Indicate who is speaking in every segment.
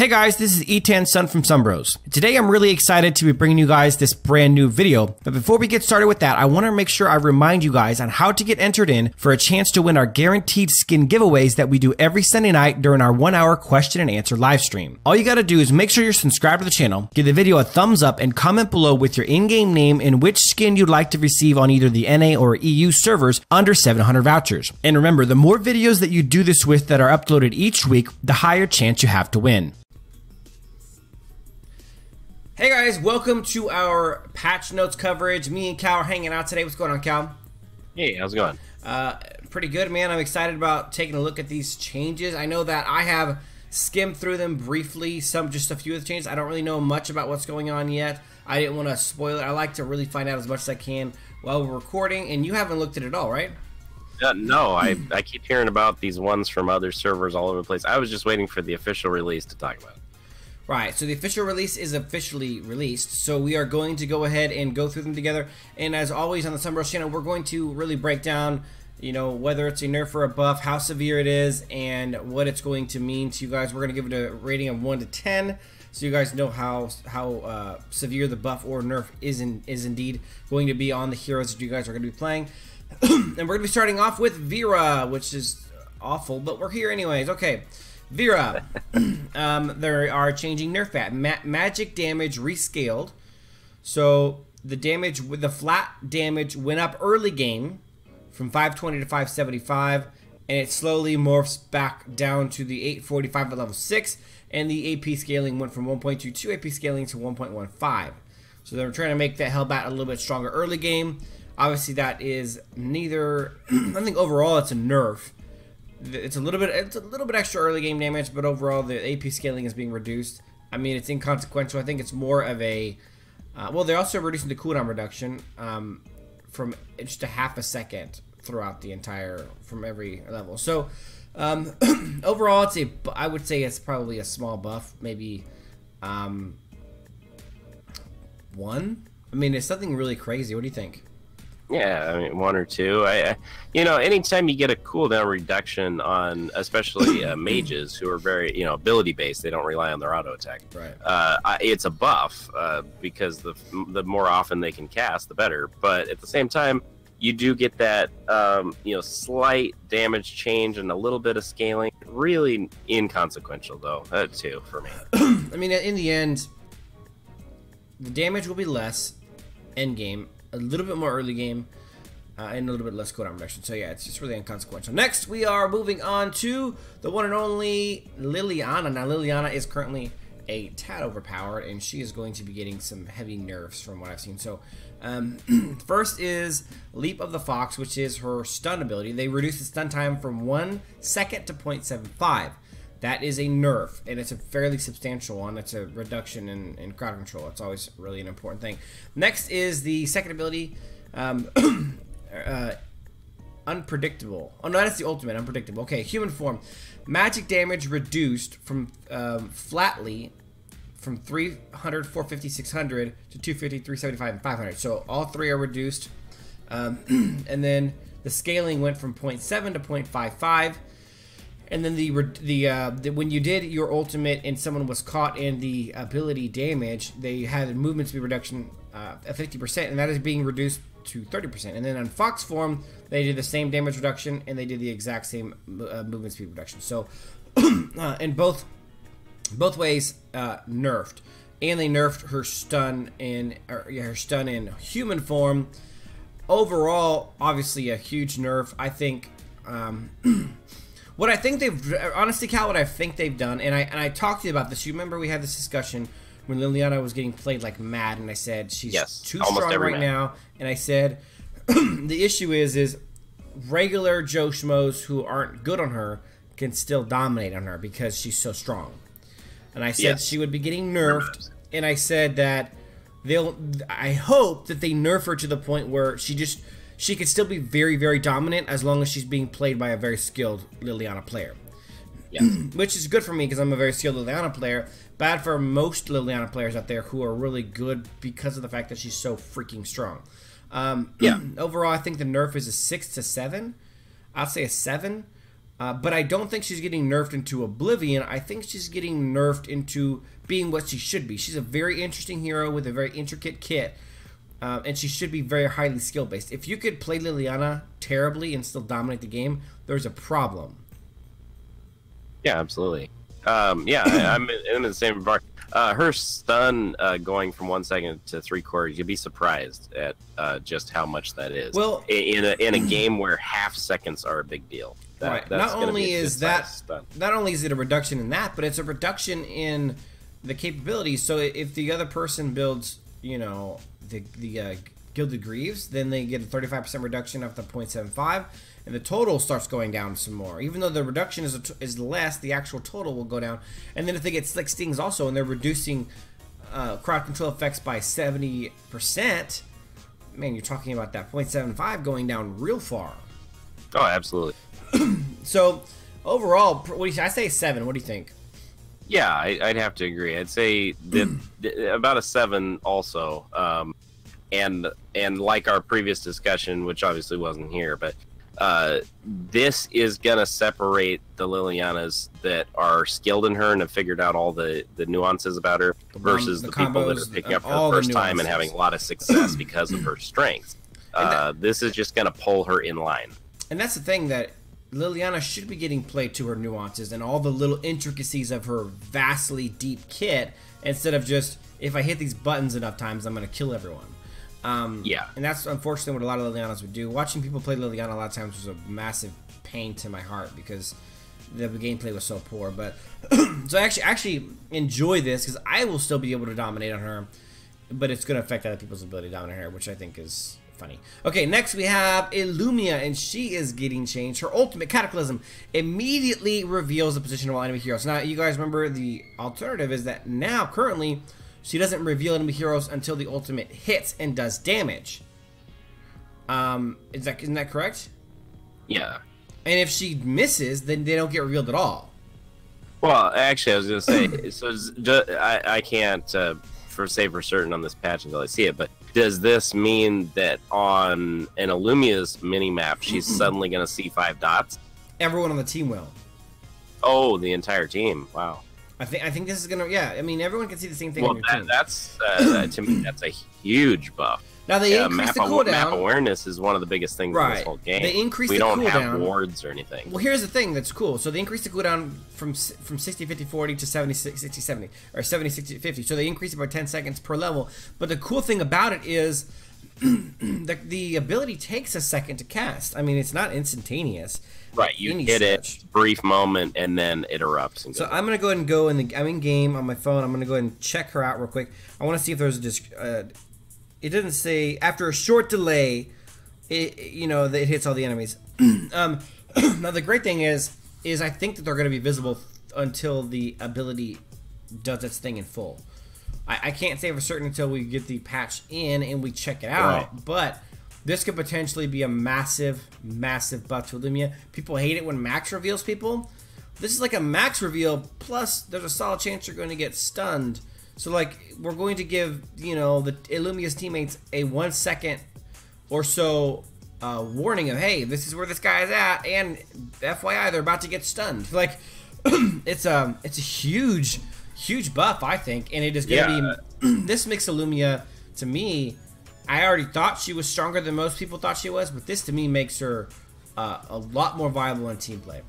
Speaker 1: Hey guys, this is E10 Sun from SunBros. Today I'm really excited to be bringing you guys this brand new video, but before we get started with that, I want to make sure I remind you guys on how to get entered in for a chance to win our guaranteed skin giveaways that we do every Sunday night during our 1-hour question and answer live stream. All you gotta do is make sure you're subscribed to the channel, give the video a thumbs up, and comment below with your in-game name and which skin you'd like to receive on either the NA or EU servers under 700 vouchers. And remember, the more videos that you do this with that are uploaded each week, the higher chance you have to win. Hey guys, welcome to our patch notes coverage. Me and Cal are hanging out today. What's going on, Cal?
Speaker 2: Hey, how's it going?
Speaker 1: Pretty good, man. I'm excited about taking a look at these changes. I know that I have skimmed through them briefly, just a few of the changes. I don't really know much about what's going on yet. I didn't want to spoil it. I like to really find out as much as I can while we're recording, and you haven't looked at it at all, right?
Speaker 2: No, I keep hearing about these ones from other servers all over the place. I was just waiting for the official release to talk about it.
Speaker 1: Right, so the official release is officially released, so we are going to go ahead and go through them together, and as always on the SunBros channel, we're going to really break down, you know, whether it's a nerf or a buff, how severe it is, and what it's going to mean to you guys. We're going to give it a rating of 1 to 10, so you guys know how severe the buff or nerf is indeed going to be on the heroes that you guys are going to be playing. And we're going to be starting off with Veera, which is awful, but we're here anyways. Okay. Veera, they are changing nerf at magic damage rescaled, so the flat damage went up early game from 520 to 575, and it slowly morphs back down to the 845 at level 6, and the AP scaling went from 1.22 AP scaling to 1.15. So they're trying to make that Hellbat a little bit stronger early game. Obviously, that is neither. I think overall it's a nerf. It's a little bit extra early game damage, but overall the AP scaling is being reduced. I mean, it's inconsequential. I think it's more of a well, they're also reducing the cooldown reduction from just a half a second throughout the entire from every level. So overall, I would say it's probably a small buff, maybe 1. I mean, it's something really crazy. What do you think?
Speaker 2: Yeah, I mean 1 or 2. You know, anytime you get a cooldown reduction on, especially mages who are very, you know, ability based, they don't rely on their auto attack.
Speaker 1: Right.
Speaker 2: It's a buff because the more often they can cast, the better. But at the same time, you do get that you know, slight damage change and a little bit of scaling. Really inconsequential though, too, for me.
Speaker 1: I mean, in the end, the damage will be less end game. A little bit more early game, and a little bit less cooldown reduction. So yeah, it's just really inconsequential. Next, we are moving on to the one and only Liliana. Now, Liliana is currently a tad overpowered, and she is going to be getting some heavy nerfs from what I've seen. So, first is Leap of the Fox, which is her stun ability. They reduced the stun time from 1 second to 0.75. That is a nerf, and it's a fairly substantial one. It's a reduction in crowd control. It's always really an important thing. Next is the second ability, Unpredictable. Oh, no, that's the ultimate, Unpredictable. Okay, Human Form. Magic damage reduced from flatly from 300, 450, 600 to 250, 375, and 500. So all three are reduced. And then the scaling went from 0.7 to 0.55. And then when you did your ultimate and someone was caught in the ability damage, they had a movement speed reduction at 50%, and that is being reduced to 30%. And then on Fox form, they did the same damage reduction, and they did the exact same movement speed reduction. So, in both ways, nerfed, and they nerfed her stun in human form. Overall, obviously a huge nerf. I think. What I think honestly, Cal, what I think they've done, and I talked to you about this. You remember we had this discussion when Liliana was getting played like mad, and I said she's too strong right now, and I said the issue is regular Joe Schmoes who aren't good on her can still dominate on her because she's so strong. And I said she would be getting nerfed, and I said that I hope that they nerf her to the point where she could still be very, very dominant as long as she's being played by a very skilled Liliana player. Yeah. Which is good for me because I'm a very skilled Liliana player. Bad for most Liliana players out there who are really good because of the fact that she's so freaking strong. Overall, I think the nerf is a 6 to 7. I'll say a 7. But I don't think she's getting nerfed into oblivion. I think she's getting nerfed into being what she should be. She's a very interesting hero with a very intricate kit. And she should be very highly skill-based. If you could play Liliana terribly and still dominate the game, there's a problem.
Speaker 2: Yeah, absolutely. I'm in the same bar. Her stun going from 1 second to 3/4, you'd be surprised at just how much that is.
Speaker 1: Well,
Speaker 2: in a game where half seconds are a big deal.
Speaker 1: Right. Not only is it a reduction in that, but it's a reduction in the capabilities. So if the other person builds, you know, the Gilded Greaves, then they get a 35% reduction of the 0.75, and the total starts going down some more. Even though the reduction is less, the actual total will go down. And then if they get Slick Stings also, and they're reducing crowd control effects by 70%, man, you're talking about that 0.75 going down real far.
Speaker 2: Oh, absolutely.
Speaker 1: So overall, what do you say? I say 7. What do you think?
Speaker 2: Yeah, I'd have to agree. I'd say about a 7 also. And like our previous discussion, which obviously wasn't here, but this is gonna separate the Lilianas that are skilled in her and have figured out all the nuances about her versus the people that are picking up for the first time and having a lot of success because of her strengths. This is just gonna pull her in line.
Speaker 1: And that's the thing, that Liliana should be getting played to her nuances and all the little intricacies of her vastly deep kit, instead of just, if I hit these buttons enough times, I'm going to kill everyone.
Speaker 2: Yeah.
Speaker 1: And that's unfortunately what a lot of Lilianas would do. Watching people play Liliana a lot of times was a massive pain to my heart because the gameplay was so poor. But so I actually enjoy this because I will still be able to dominate on her, but it's going to affect other people's ability to dominate her, which I think is funny. Okay, next we have Ilumia, and she is getting changed. Her ultimate, Cataclysm, immediately reveals the position of all enemy heroes. Now, you guys remember the alternative is that now, currently, she doesn't reveal enemy heroes until the ultimate hits and does damage. Isn't that correct?
Speaker 2: Yeah.
Speaker 1: And if she misses, then they don't get revealed at all.
Speaker 2: Well, actually, I was going to say, so I can't say for certain on this patch until I see it, but does this mean that on an Ilumia's mini-map, she's suddenly going to see 5 dots?
Speaker 1: Everyone on the team will.
Speaker 2: Oh, the entire team. Wow.
Speaker 1: I think this is going to, yeah, I mean, everyone can see the same thing on your team.
Speaker 2: That's, to me, that's a huge buff.
Speaker 1: Now, they increase the cooldown.
Speaker 2: Map awareness is one of the biggest things in this whole game.
Speaker 1: They increase the cooldown.
Speaker 2: We don't have wards or anything.
Speaker 1: Well, here's the thing that's cool. So they increase the cooldown from 60, 50, 40 to 70, 60, 70. Or 70, 60, 50. So they increase it by 10 seconds per level. But the cool thing about it is the ability takes a second to cast. I mean, it's not instantaneous.
Speaker 2: Right, you hit it, brief moment, and then it erupts. And
Speaker 1: so I'm going to go ahead and go I'm in game on my phone. I'm going to go ahead and check her out real quick. I want to see if there's a it doesn't say, after a short delay, it hits all the enemies. Now, the great thing is I think that they're going to be visible until the ability does its thing in full. I can't say for certain until we get the patch in and we check it out, right. But this could potentially be a massive, massive buff to Ilumia. People hate it when Max reveals people. This is like a Max reveal, plus there's a solid chance you're going to get stunned. So, like, we're going to give, the Illumia's teammates a 1 second or so warning of, hey, this is where this guy is at, and FYI, they're about to get stunned. Like, it's a huge, huge buff, I think, and it is going to be, this makes Ilumia, to me, I already thought she was stronger than most people thought she was, but this, to me, makes her a lot more viable in team play.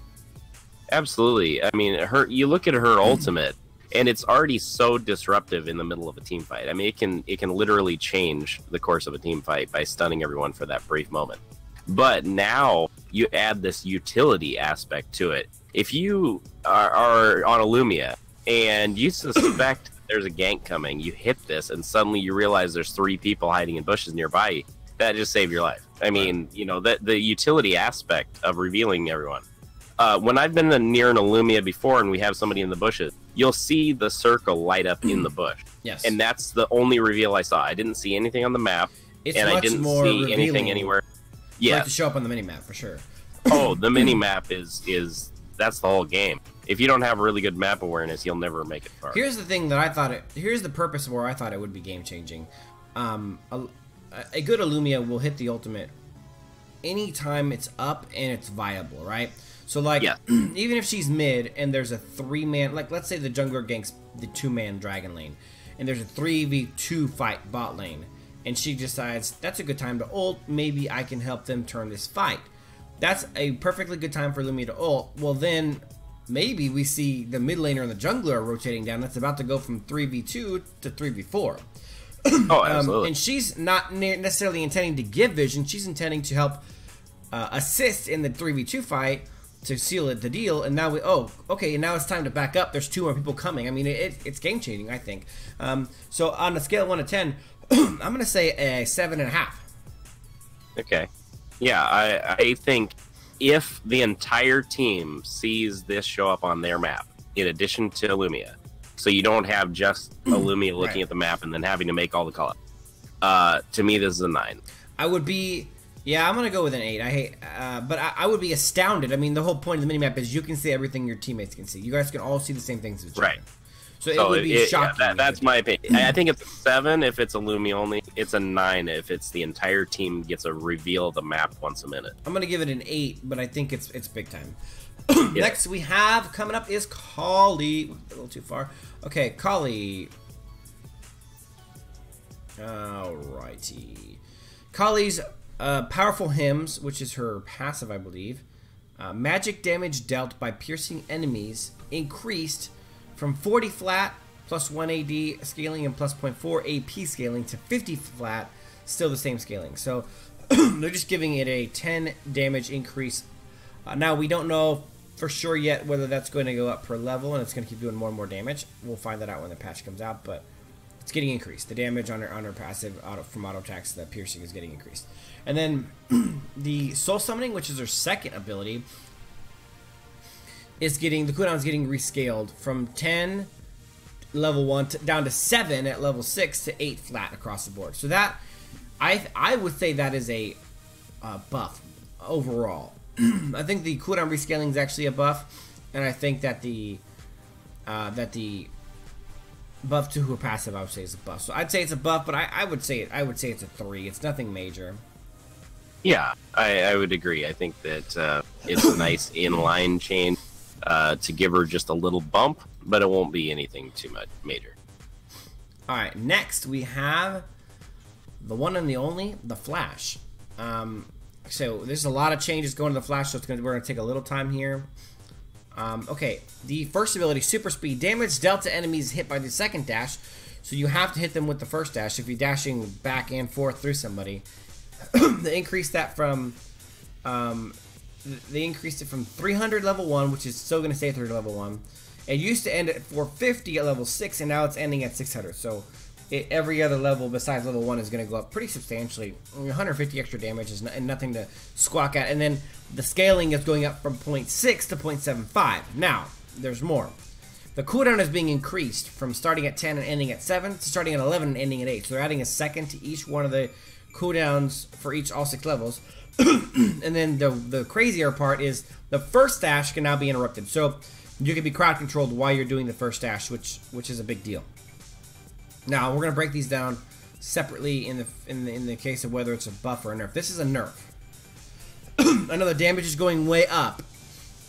Speaker 2: Absolutely. I mean, you look at her ultimate, and it's already so disruptive in the middle of a team fight. I mean, it can literally change the course of a team fight by stunning everyone for that brief moment. But now you add this utility aspect to it. If you are on Ilumia and you suspect there's a gank coming, you hit this, and suddenly you realize there's 3 people hiding in bushes nearby, that just saved your life. I mean, the utility aspect of revealing everyone. When I've been near an Ilumia before and we have somebody in the bushes, you'll see the circle light up in the bush.
Speaker 1: Yes.
Speaker 2: And that's the only reveal I saw. I didn't see anything on the map, and I didn't see anything anywhere. Yeah.
Speaker 1: Like to show up on the mini-map, for sure.
Speaker 2: Oh, the mini-map is that's the whole game. If you don't have really good map awareness, you'll never make it far.
Speaker 1: Here's the thing that here's the purpose where I thought it would be game-changing. A good Ilumia will hit the ultimate anytime it's up and it's viable, right? So like,
Speaker 2: Yeah.
Speaker 1: even if she's mid and there's a 3-man, like let's say the jungler ganks the 2-man dragon lane, and there's a 3v2 fight bot lane, and she decides that's a good time to ult, maybe I can help them turn this fight. That's a perfectly good time for Ilumia to ult. Well then, maybe we see the mid laner and the jungler rotating down. That's about to go from 3v2 to 3v4.
Speaker 2: Oh, absolutely.
Speaker 1: And she's not necessarily intending to give vision. She's intending to help assist in the 3v2 fight to seal the deal. And now okay, and now it's time to back up. There's 2 more people coming. I mean, it's game changing, I think. So on a scale of 1 to 10, I'm gonna say a 7.5.
Speaker 2: Okay. Yeah, I think if the entire team sees this show up on their map, in addition to Ilumia, so you don't have just Ilumia looking at the map and then having to make all the call ups. To me, this is a 9.
Speaker 1: I would be, yeah, I'm gonna go with an 8. But I would be astounded. I mean, the whole point of the minimap is you can see everything your teammates can see. You guys can all see the same things as each other. Right. So it would be shocking.
Speaker 2: Yeah, that's my opinion. I think it's a 7 if it's Illumia only. It's a 9 if it's the entire team gets a reveal of the map once a minute.
Speaker 1: I'm gonna give it an 8, but I think it's big time. Next we have coming up is Kahlii. A little too far. Okay, Kahlii. Alrighty. Kahlii's powerful hymns, which is her passive, I believe. Magic damage dealt by piercing enemies increased from 40 flat plus 1 AD scaling and plus 0.4 AP scaling to 50 flat, still the same scaling. So they're just giving it a 10 damage increase. Now we don't know for sure yet whether that's going to go up per level and it's going to keep doing more and more damage. We'll find that out when the patch comes out, but it's getting increased. The damage on her passive from auto attacks, the piercing is getting increased. And then the soul summoning, which is her second ability, is getting, the cooldown is getting rescaled from 10 level 1 down to 7 at level 6 to 8 flat across the board. So that I would say that is a buff overall. I think the cooldown rescaling is actually a buff, and I think that the buff to her passive I would say is a buff. So I'd say it's a buff, but I would say it's a 3. It's nothing major.
Speaker 2: Yeah, I would agree. I think that it's a nice inline change to give her just a little bump, but it won't be anything too much major.
Speaker 1: All right, next we have the one and the only, the Flash. So there's a lot of changes going to the Flash, so we're going to take a little time here. Okay, the first ability, Super Speed. Damage dealt to enemies hit by the second dash, so you have to hit them with the first dash if you're dashing back and forth through somebody. They increased that from, they increased it from 300 level 1, which is still going to stay at 300 level 1. It used to end at 450 at level 6, and now it's ending at 600. So every other level besides level 1 is going to go up pretty substantially. 150 extra damage is nothing to squawk at. And then the scaling is going up from 0.6 to 0.75. Now, there's more. The cooldown is being increased from starting at 10 and ending at 7 to starting at 11 and ending at 8. So they're adding a second to each one of the cooldowns for all 6 levels. And then the crazier part is the first dash can now be interrupted. So you can be crowd controlled while you're doing the first dash, which is a big deal. Now we're gonna break these down separately in the case of whether it's a buff or a nerf. This is a nerf. I know the damage is going way up,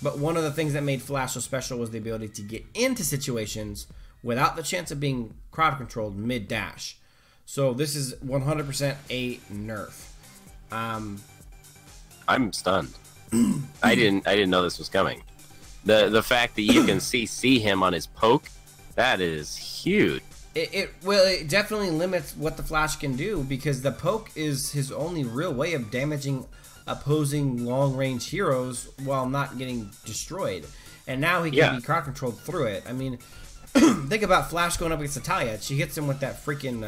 Speaker 1: but one of the things that made Flash so special was the ability to get into situations without the chance of being crowd controlled mid dash. So this is 100% a nerf.
Speaker 2: I'm stunned. I didn't know this was coming. The fact that you can see him on his poke, that is huge.
Speaker 1: It definitely limits what the Flash can do, because the poke is his only real way of damaging opposing long-range heroes while not getting destroyed. And now he can be crowd controlled through it. I mean, think about Flash going up against Natalya. She hits him with that freaking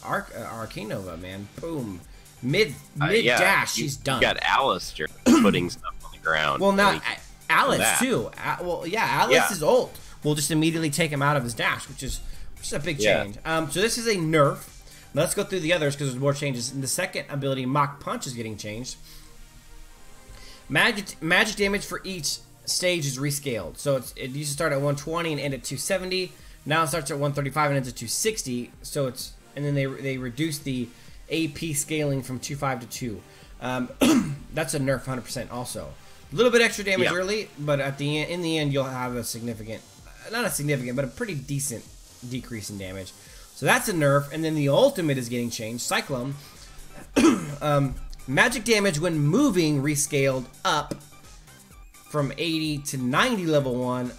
Speaker 1: Arcanova, man. Boom. Mid dash, she's done.
Speaker 2: You got Aleister putting stuff on the ground.
Speaker 1: Well, now Alice too. Alice's ult will just immediately take him out of his dash, which is a big change. So this is a nerf. Let's go through the others because there's more changes. In the second ability, Mach Punch is getting changed. Magic damage for each stage is rescaled. So it used to start at 120 and end at 270. Now it starts at 135 and ends at 260. So and then they reduced the AP scaling from 2.5 to 2. That's a nerf 100% also. A little bit extra damage early, but at the end, in the end, you'll have a significant, not a significant, but a pretty decent decrease in damage. So that's a nerf, and then the ultimate is getting changed. Cyclone. Magic damage when moving rescaled up from 80 to 90 level 1.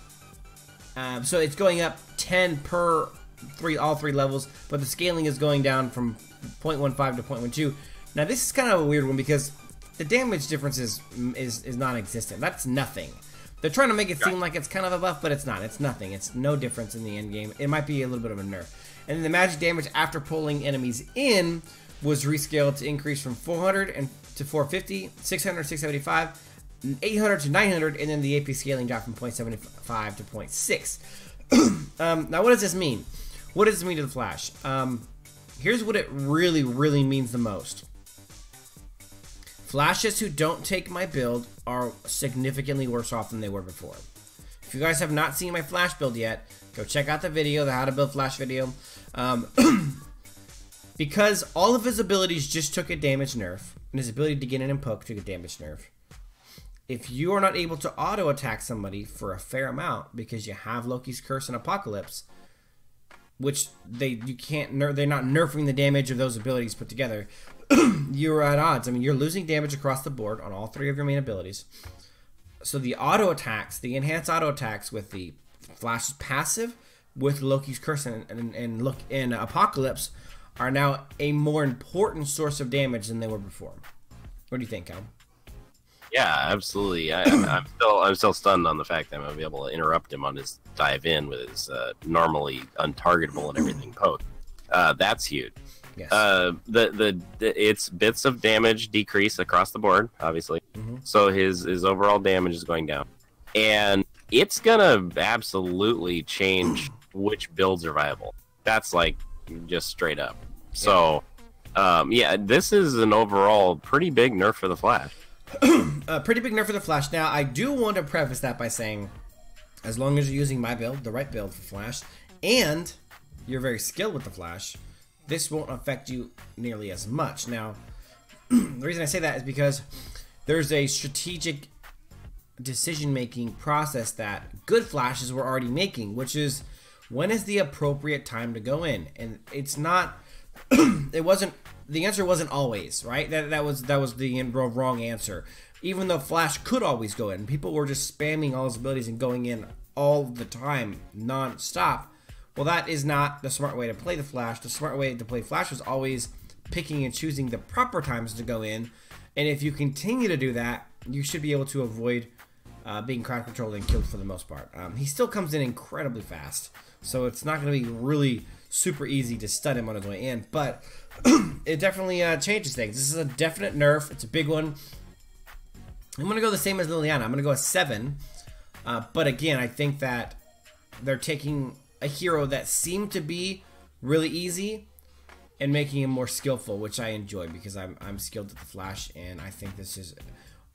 Speaker 1: So it's going up 10 per all three levels, but the scaling is going down from 0.15 to 0.12. Now this is kind of a weird one because the damage difference is non-existent. That's nothing. They're trying to make it seem like it's kind of a buff, but it's not. It's nothing. It's no difference in the end game. It might be a little bit of a nerf. And then the magic damage after pulling enemies in was rescaled to increase from 400 to 450, 600, 675, 800 to 900, and then the AP scaling dropped from 0.75 to 0.6. Now, what does this mean? What does this mean to the Flash? Here's what it really, really means the most. Flashes who don't take my build are significantly worse off than they were before. If you guys have not seen my Flash build yet, go check out the video, the How to Build Flash video. Because all of his abilities just took a damage nerf, and his ability to get in and poke took a damage nerf. If you are not able to auto attack somebody for a fair amount because you have Loki's Curse and Apocalypse, which they're not nerfing the damage of those abilities put together, you're at odds. I mean, you're losing damage across the board on all three of your main abilities. So the auto attacks, the enhanced auto attacks with the Flash's passive, with Loki's Curse and Apocalypse, are now a more important source of damage than they were before. What do you think, Cal?
Speaker 2: Yeah, absolutely. I'm still stunned on the fact that I'm gonna be able to interrupt him on his dive in with his normally untargetable and everything poke. That's huge.
Speaker 1: Yes.
Speaker 2: It's bits of damage decrease across the board, obviously. So his overall damage is going down, and it's gonna absolutely change which builds are viable. That's like just straight up. So, yeah, this is an overall pretty big nerf for the Flash.
Speaker 1: Pretty big nerf for the Flash. Now, I do want to preface that by saying, as long as you're using my build, the right build for Flash, and you're very skilled with the Flash, this won't affect you nearly as much. Now, the reason I say that is because there's a strategic decision-making process that good Flashes were already making, which is when is the appropriate time to go in. And it's not the answer wasn't always right. That was the wrong answer. Even though Flash could always go in, people were just spamming all his abilities and going in all the time, non-stop. Well, that is not the smart way to play the Flash. The smart way to play Flash was always picking and choosing the proper times to go in. And if you continue to do that, you should be able to avoid being crowd controlled and killed for the most part. He still comes in incredibly fast, so it's not going to be really super easy to stun him on his way in, but it definitely changes things. This is a definite nerf. It's a big one. I'm going to go the same as Liliana. I'm going to go a 7, but again, I think that they're taking a hero that seemed to be really easy and making him more skillful, which I enjoy because I'm skilled at the Flash, and I think this is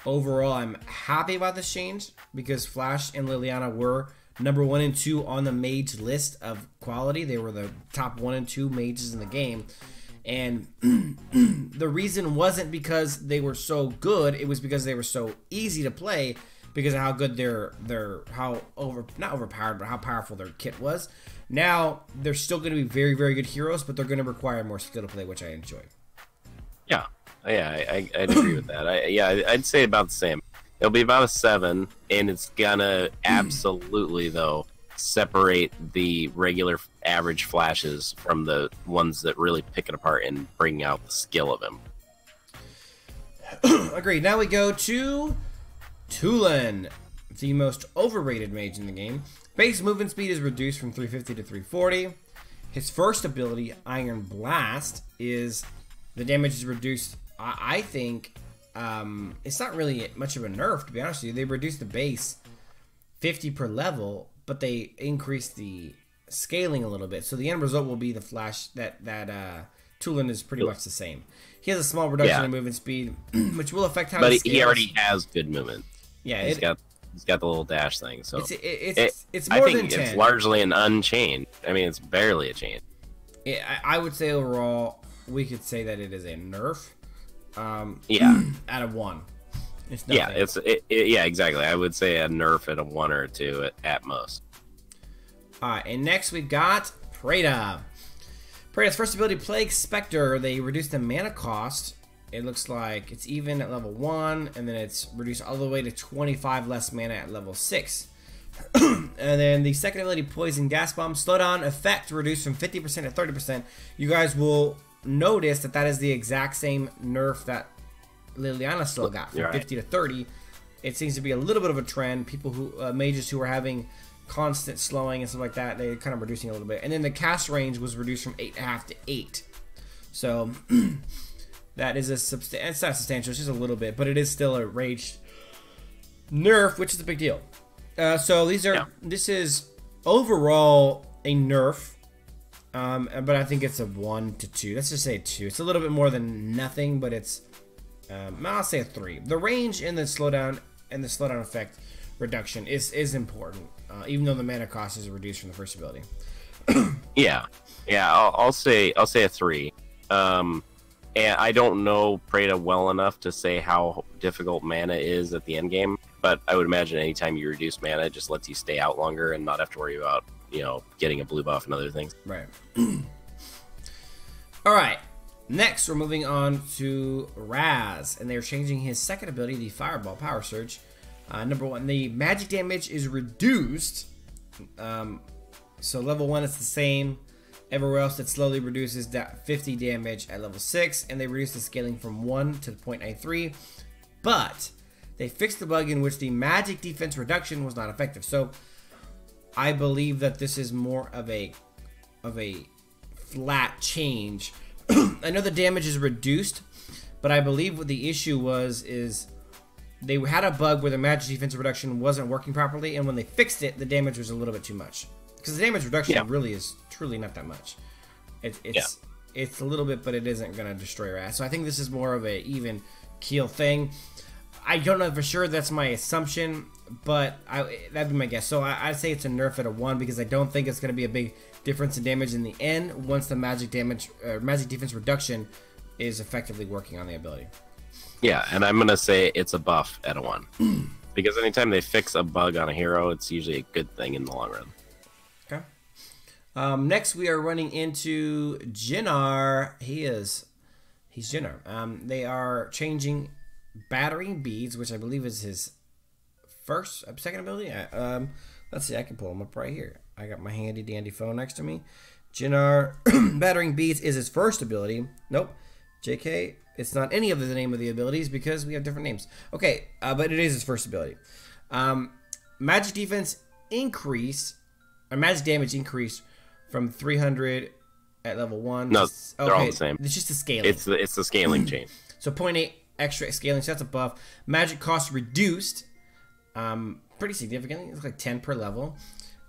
Speaker 1: overall, I'm happy about this change because Flash and Liliana were number 1 and 2 on the mage list of quality. They were the top 1 and 2 mages in the game, and the reason wasn't because they were so good. It was because they were so easy to play because of how good not overpowered, but how powerful their kit was. Now they're still going to be very, very good heroes, but they're going to require more skill to play, which I enjoy.
Speaker 2: Yeah, I'd agree with that. I'd say about the same. It'll be about a 7, and it's gonna absolutely though separate the regular average Flashes from the ones that really pick it apart and bring out the skill of him.
Speaker 1: Agreed. Now we go to Tulen, the most overrated mage in the game. Base movement speed is reduced from 350 to 340. His first ability, Iron Blast, is the damage is reduced. I think it's not really much of a nerf, to be honest with you. They reduced the base 50 per level, but they increased the scaling a little bit. So the end result will be the Flash that Tulen is pretty much the same. He has a small reduction in movement speed, which will affect how. But
Speaker 2: he already has good movement.
Speaker 1: Yeah,
Speaker 2: he's got the little dash thing. So
Speaker 1: it's more than 10.
Speaker 2: It's largely an unchain. I mean, it's barely a chain.
Speaker 1: I would say overall, we could say that it is a nerf.
Speaker 2: Yeah,
Speaker 1: out of 1. It's nothing.
Speaker 2: Yeah, exactly. I would say a nerf at a 1 or a 2 at most.
Speaker 1: Alright, and next we've got Preyta. Preyta's first ability, Plague Spectre. They reduced the mana cost. It looks like it's even at level 1, and then it's reduced all the way to 25 less mana at level 6. And then the second ability, Poison Gas Bomb. Slowdown effect reduced from 50% to 30%. You guys will notice that that is the exact same nerf that Liliana still got, from 50 to 30. It seems to be a little bit of a trend. People who, mages who are having constant slowing and stuff like that, they're kind of reducing a little bit. And then the cast range was reduced from 8.5 to 8. So that is it's not substantial, it's just a little bit, but it is still a rage nerf, which is a big deal. So these are this is overall a nerf, but I think it's a 1 to 2. Let's just say 2. It's a little bit more than nothing, but it's I'll say a 3. The range and the slowdown effect reduction is important, even though the mana cost is reduced from the first ability. I'll say a 3. And I don't know Preyta well enough to say how difficult mana is at the end game, but I would imagine anytime you reduce mana, it just lets you stay out longer and not have to worry about, you know, getting a blue buff and other things. Right. All right. Next, we're moving on to Raz, and they're changing his second ability, the Fireball Power Surge. Number 1, the magic damage is reduced. So level 1 is the same. Everywhere else, it slowly reduces that 50 damage at level 6, and they reduce the scaling from 1 to 0.93. But they fixed the bug in which the magic defense reduction was not effective. So I believe that this is more of a flat change. I know the damage is reduced, but I believe what the issue is they had a bug where the magic defense reduction wasn't working properly, and when they fixed it, the damage was a little bit too much. Because the damage reduction really is truly not that much. It's a little bit, but it isn't going to destroy your ass. So I think this is more of a even keel thing. I don't know for sure. That's my assumption, but that'd be my guess. So I'd say it's a nerf at a 1 because I don't think it's going to be a big difference in damage in the end once the magic defense reduction is effectively working on the ability.
Speaker 2: Yeah, and I'm going to say it's a buff at a 1. Because anytime they fix a bug on a hero, it's usually a good thing in the long run.
Speaker 1: Okay. Next, we are running into Jinnar. He's Jinnar. They are changing Battering Beads, which I believe is his second ability. Let's see, I can pull him up right here. I got my handy dandy phone next to me. Jinnar Battering Beads is his first ability. Nope. JK, it's not any of the name of the abilities because we have different names. Okay, but it is his first ability. Magic defense increase, or magic damage increase from 300 at level 1.
Speaker 2: No, they're all the same.
Speaker 1: It's just the scaling.
Speaker 2: It's the scaling change.
Speaker 1: So 0.8 extra scaling, so that's a buff. Magic cost reduced pretty significantly. It's like 10 per level.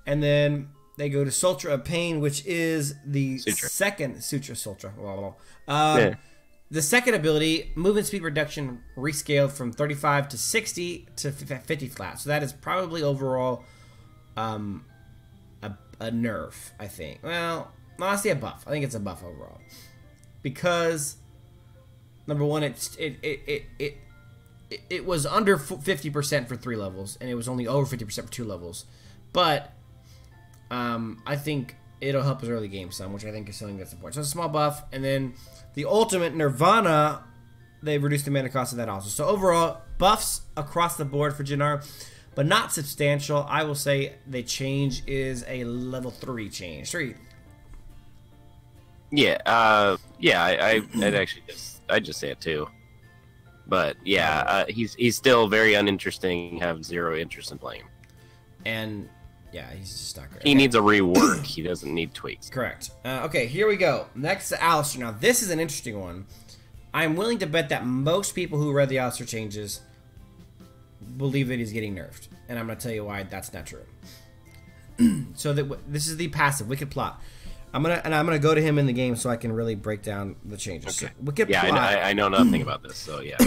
Speaker 1: And then they go to Sultra of Pain, which is the second Sutra Sultra. The second ability, movement speed reduction, rescaled from 35 to 60 to 50 flat. So that is probably overall a nerf, I think. Well, honestly, a buff. I think it's a buff overall because number 1, it was under 50% for 3 levels, and it was only over 50% for 2 levels. But I think it'll help his early game some, which I think is something that's important. So it's a small buff, and then the ultimate Nirvana, they reduced the mana cost of that also. So overall, buffs across the board for Jinnar, but not substantial. I will say the change is a level 3 change. 3.
Speaker 2: Yeah, I'd just say it too. But yeah, he's still very uninteresting. Have 0 interest in playing him.
Speaker 1: And yeah, he's just not great.
Speaker 2: He needs a rework. He doesn't need tweaks.
Speaker 1: Correct. Okay, here we go. Next to Aleister. Now this is an interesting one. I'm willing to bet that most people who read the Aleister changes believe that he's getting nerfed, and I'm going to tell you why that's not true. So this is the passive Wicked Plot. I'm gonna go to him in the game so I can really break down the changes.
Speaker 2: Okay.
Speaker 1: So, Wicked Plot.
Speaker 2: I know nothing about this, so yeah.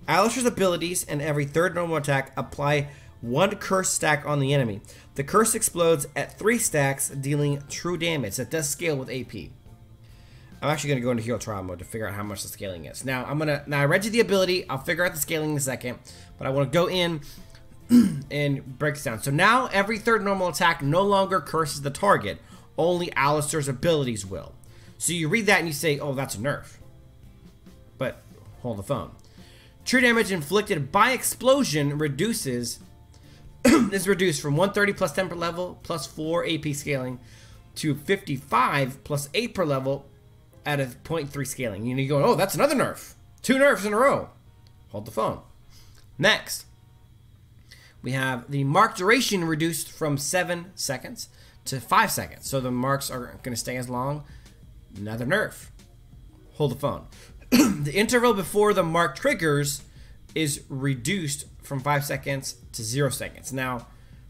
Speaker 1: Aleister's abilities and every third normal attack apply 1 curse stack on the enemy. The curse explodes at 3 stacks, dealing true damage. That does scale with AP. I'm actually going to go into hero trial mode to figure out how much the scaling is. Now, I read you the ability. I'll figure out the scaling in a second. But I want to go in and break this down. So now every third normal attack no longer curses the target. Only Aleister's abilities will. So you read that and you say, oh, that's a nerf. But hold the phone. True damage inflicted by explosion reduces is reduced from 130 plus 10 per level plus 4 AP scaling to 55 plus 8 per level at a 0.3 scaling. You go, oh, that's another nerf. 2 nerfs in a row. Hold the phone. Next, we have the mark duration reduced from 7 seconds to 5 seconds. So the marks are going to stay as long. Another nerf. Hold the phone. The interval before the mark triggers is reduced from 5 seconds to 0 seconds. Now,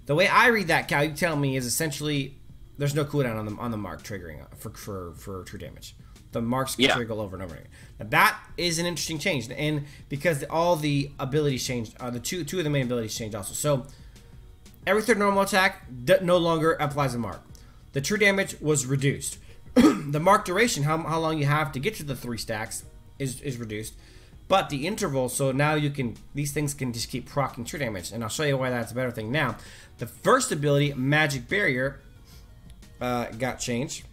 Speaker 1: the way I read that, Cal, you tell me, is essentially there's no cooldown on the mark triggering for true damage. The marks can trigger over and over again. Now, that is an interesting change, and because all the abilities changed, the two of the main abilities changed also. So every third normal attack no longer applies a mark. The true damage was reduced. The mark duration, how long you have to get to the 3 stacks, is reduced. But the interval, so now these things can just keep proccing true damage, and I'll show you why that's a better thing now. The first ability, Magic Barrier, got changed.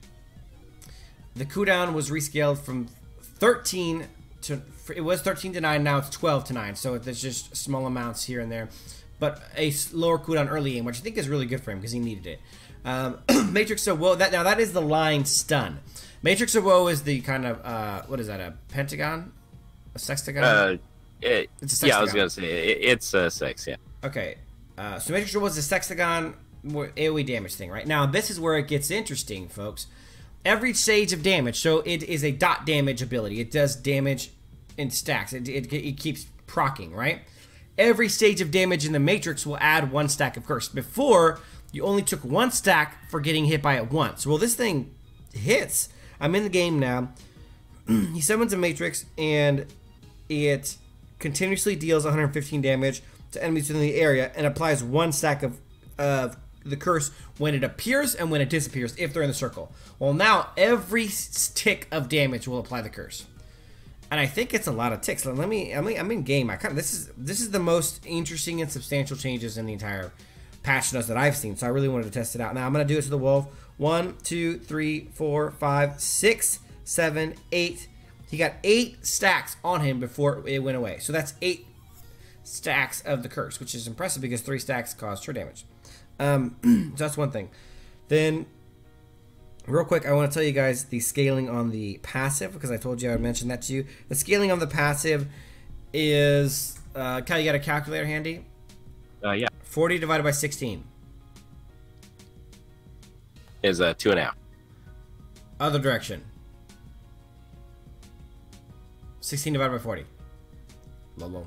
Speaker 1: The cooldown was rescaled from 13 to, it was 13 to 9, now it's 12 to 9, so there's just small amounts here and there. But a lower cooldown early game, which I think is really good for him because he needed it. Matrix of Woe, that is the line stun. Matrix of Woe is the kind of, what is that, a pentagon? A sextagon?
Speaker 2: It's a sextagon. Yeah, I was going to say, it's a sex, yeah.
Speaker 1: Okay, so Matrix of Woe is a sextagon AoE damage thing, right? Now, this is where it gets interesting, folks. Every stage of damage, so it is a dot damage ability. It does damage in stacks. It keeps proccing, right? Every stage of damage in the Matrix will add 1 stack of curse. Before, you only took 1 stack for getting hit by it once. Well, this thing hits. I'm in the game now. He summons a Matrix, and it continuously deals 115 damage to enemies within the area and applies 1 stack of the curse when it appears and when it disappears if they're in the circle. Well, now every tick of damage will apply the curse, and I think it's a lot of ticks. I'm in game. This is the most interesting and substantial changes in the entire patch notes that I've seen. So I really wanted to test it out. Now I'm gonna do it to the wolf. 1, 2, 3, 4, 5, 6, 7, 8. He got 8 stacks on him before it went away. So that's 8 stacks of the curse, which is impressive because 3 stacks cause true damage. So that's one thing. Then, real quick, I want to tell you guys the scaling on the passive, because I told you I would mention that to you. The scaling on the passive is, Kyle, you got a calculator handy?
Speaker 2: Yeah.
Speaker 1: 40 divided by 16.
Speaker 2: Is 2.5.
Speaker 1: Other direction. 16 divided by 40. Low.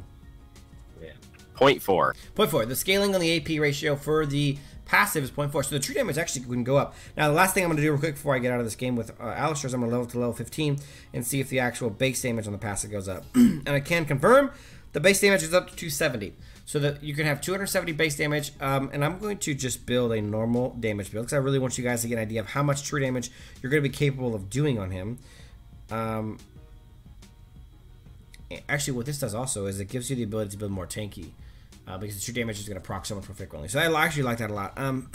Speaker 2: Yeah. 0.4.
Speaker 1: 0.4. The scaling on the AP ratio for the passive is 0.4. So the true damage actually can go up. Now, the last thing I'm going to do real quick before I get out of this game with Aleister is I'm going to level to level 15 and see if the actual base damage on the passive goes up. And I can confirm the base damage is up to 270. So that you can have 270 base damage. And I'm going to just build a normal damage build because I really want you guys to get an idea of how much true damage you're going to be capable of doing on him. Actually, what this does also is it gives you the ability to build more tanky. Because the true damage is going to proc so much more frequently. So I actually like that a lot. So I'm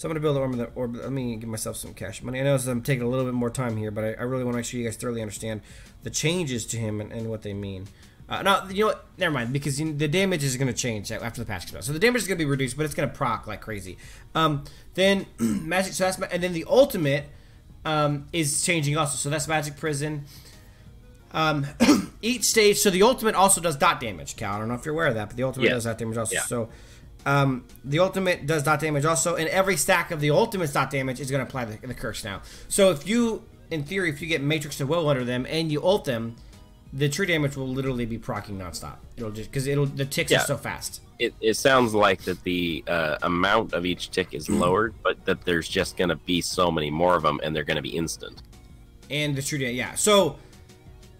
Speaker 1: going to build an orb. Let me give myself some cash money. I know I'm taking a little bit more time here, but I really want to make sure you guys thoroughly understand the changes to him and what they mean. No, you know what? Never mind, because the damage is going to change after the patch comes out. So the damage is going to be reduced, but it's going to proc like crazy. Then magic, so that's and then the ultimate is changing also. So that's Magic Prison. Each stage, so the ultimate also does dot damage, Cal. I don't know if you're aware of that, but the ultimate does dot damage also. Yeah. So the ultimate does dot damage also, and every stack of the ultimate's dot damage is going to apply the curse now. So if you, in theory, if you get Matrix to Will under them and you ult them, the true damage will literally be proccing nonstop. It'll just because the ticks are so fast. It
Speaker 2: sounds like that the amount of each tick is lowered, but that there's just going to be so many more of them, and they're going to be instant.
Speaker 1: And the true damage, yeah. So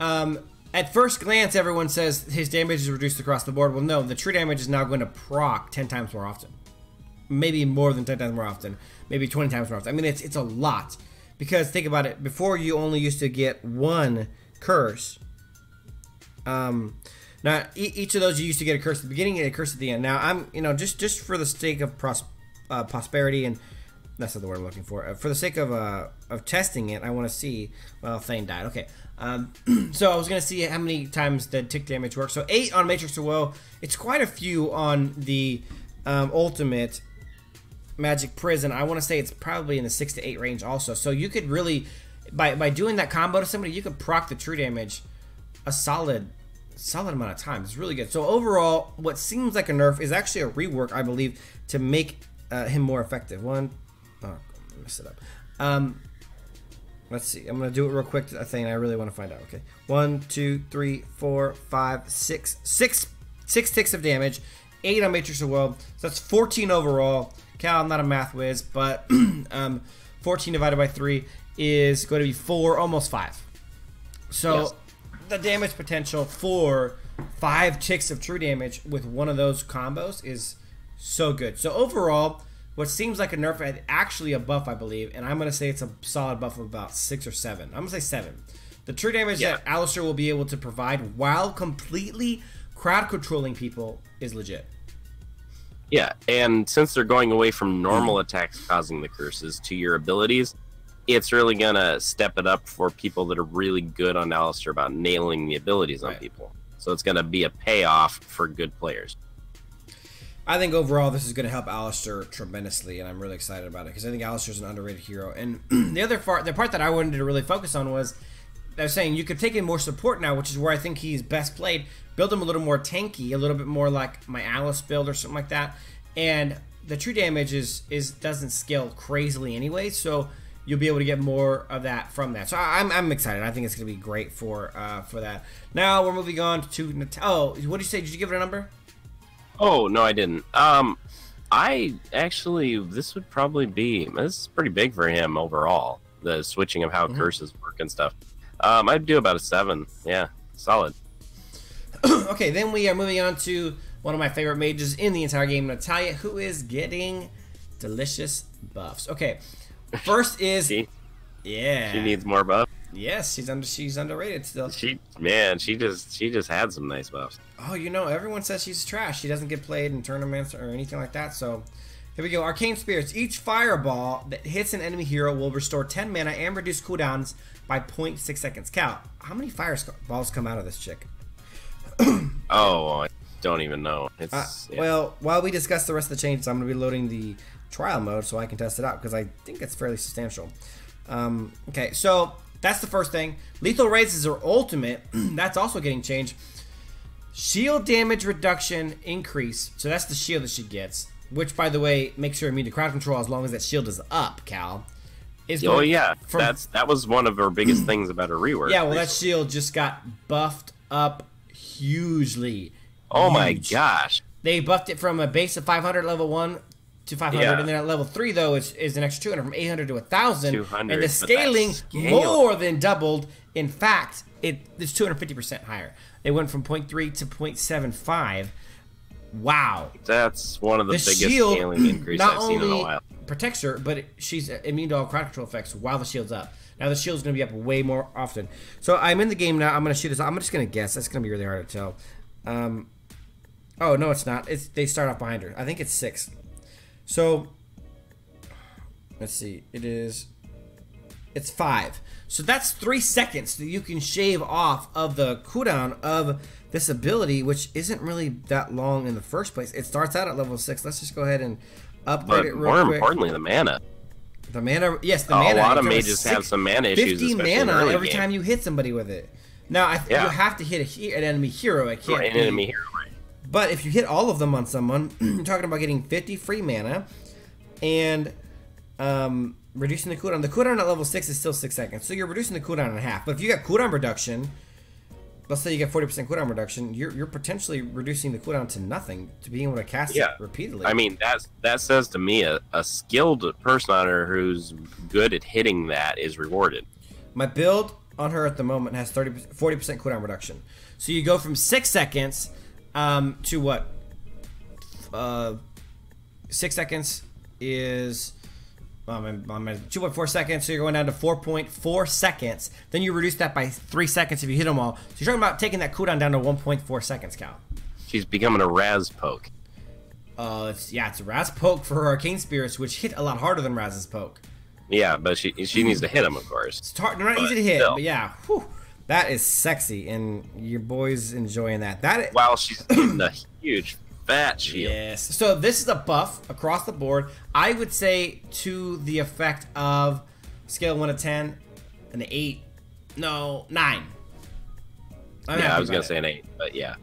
Speaker 1: at first glance, everyone says his damage is reduced across the board. Well, no, the true damage is now going to proc 10 times more often. Maybe more than 10 times more often. Maybe 20 times more often. I mean, it's a lot. because think about it. Before you only used to get one curse. Now each of those you used to get a curse at the beginning and a curse at the end. Now I'm, you know, just for the sake of prosperity, and that's not the word I'm looking for. For the sake of testing it, I want to see. Well, Thane died. Okay. So I was gonna see how many times the tick damage works. So 8 on Matrix of Woe. It's quite a few on the ultimate Magic Prison. I want to say it's probably in the 6 to 8 range also. So you could really, by doing that combo to somebody, you could proc the true damage a solid amount of time. It's really good. So overall, what seems like a nerf is actually a rework, I believe, to make him more effective. I messed it up. Let's see. I'm gonna do it real quick. I think I really want to find out. Okay, 1, 2, 3, 4, 5, 6. 6 ticks of damage. 8 on Matrix of Woe. So that's 14 overall. Cal, I'm not a math whiz, but 14 divided by 3 is going to be 4, almost 5. So yes, the damage potential for 5 ticks of true damage with one of those combos is so good. So overall, what seems like a nerf is actually a buff, I believe, and I'm going to say it's a solid buff of about 6 or 7. I'm going to say 7. The true damage that Aleister will be able to provide while completely crowd controlling people is legit.
Speaker 2: Yeah, and since they're going away from normal attacks causing the curses to your abilities, it's really going to step it up for people that are really good on Aleister about nailing the abilities on people. So it's going to be a payoff for good players.
Speaker 1: I think overall this is going to help Aleister tremendously, and I'm really excited about it because I think Aleister is an underrated hero. And the part that I wanted to really focus on was I was saying you could take in more support now, which is where I think he's best played. Build him a little more tanky, a little bit more like my Alice build or something like that. And the true damage doesn't scale crazily anyway, so you'll be able to get more of that from that. So I'm excited. I think it's going to be great for that. Now we're moving on to Natalya. Oh, what did you say? Did you give it a number?
Speaker 2: Oh, no, I didn't. I actually, this would probably be, this is pretty big for him overall, the switching of how curses work and stuff. I'd do about a 7. Yeah, solid.
Speaker 1: Okay, then we are moving on to one of my favorite mages in the entire game, Natalya, who is getting delicious buffs. Okay, first is
Speaker 2: she needs more buffs.
Speaker 1: Yes, she's underrated still.
Speaker 2: She just had some nice buffs.
Speaker 1: Oh, you know, everyone says she's trash. She doesn't get played in tournaments or anything like that. So here we go. Arcane Spirits. Each fireball that hits an enemy hero will restore 10 mana and reduce cooldowns by 0.6 seconds. Cal, how many fireballs come out of this chick?
Speaker 2: Oh, I don't even know. It's
Speaker 1: well, while we discuss the rest of the changes, I'm going to be loading the trial mode so I can test it out because I think it's fairly substantial. Okay, so that's the first thing. Lethal Raids is her ultimate. That's also getting changed. Shield damage reduction increase. So that's the shield that she gets, which, by the way, makes her immune to crowd control as long as that shield is up, Cal.
Speaker 2: Oh, yeah. That was one of her biggest things about her rework.
Speaker 1: Yeah, well, that shield just got buffed up hugely.
Speaker 2: Oh, my gosh.
Speaker 1: They buffed it from a base of 500 level 1 to 500, and then at level 3 though is an extra 200 from 800 to 1,000, and the scaling more than doubled. In fact, it's 250% higher. They went from 0.3 to 0.75. Wow,
Speaker 2: that's one of the biggest scaling increases I've seen in a while.
Speaker 1: Protects her, but she's immune to all crowd control effects while the shield's up. Now the shield's going to be up way more often. So I'm in the game now. I'm going to shoot this. I'm just going to guess. That's going to be really hard to tell. Oh no, it's not. They start off behind her. I think it's 6. So, let's see, it's 5. So that's 3 seconds that you can shave off of the cooldown of this ability, which isn't really that long in the first place. It starts out at level 6. Let's just go ahead and upgrade it real quick.
Speaker 2: More importantly, the mana.
Speaker 1: The mana, yes, the mana.
Speaker 2: A lot of mages have some mana issues,
Speaker 1: 50 mana every time you hit somebody with it. Now, you have to hit an enemy hero. It can't
Speaker 2: an enemy hero, right.
Speaker 1: But if you hit all of them on someone, you're talking about getting 50 free mana and reducing the cooldown. The cooldown at level 6 is still 6 seconds, so you're reducing the cooldown in half. But if you got cooldown reduction, let's say you get 40% cooldown reduction, you're potentially reducing the cooldown to nothing to being able to cast it repeatedly.
Speaker 2: I mean, that says to me a skilled person on her who's good at hitting that is rewarded.
Speaker 1: My build on her at the moment has 40% cooldown reduction. So you go from 6 seconds to what? 6 seconds is 2.4 seconds, so you're going down to 4.4 seconds. Then you reduce that by 3 seconds if you hit them all. So you're talking about taking that cooldown down to 1.4 seconds, Cal.
Speaker 2: She's becoming a Raz poke.
Speaker 1: It's a Raz poke for her arcane spirits, which hit a lot harder than Raz's poke.
Speaker 2: Yeah, but she needs to hit them, of course.
Speaker 1: It's hard, they're not easy to hit, but yeah, whew, that is sexy, and your boy's enjoying that.
Speaker 2: While she's getting a huge fat shield.
Speaker 1: Yes. So this is a buff across the board. I would say to the effect of scale 1 to 10, an 8. No, 9.
Speaker 2: I was gonna say an 8, but yeah.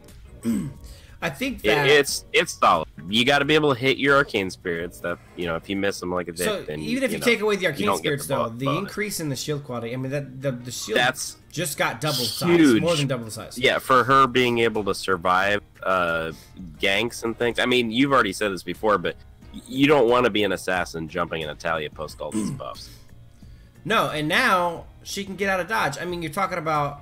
Speaker 1: I think that
Speaker 2: it's solid. You got to be able to hit your arcane spirits. That if you miss them like a dick,
Speaker 1: so
Speaker 2: then
Speaker 1: even if you take away the arcane spirits, though, the
Speaker 2: bonus.
Speaker 1: Increase in the shield quality. I mean, the shield just got double
Speaker 2: huge.
Speaker 1: size, more than double the size.
Speaker 2: Yeah, for her being able to survive ganks and things. I mean, you've already said this before, but you don't want to be an assassin jumping in Natalya post all these buffs.
Speaker 1: No, and now she can get out of dodge. I mean, you're talking about.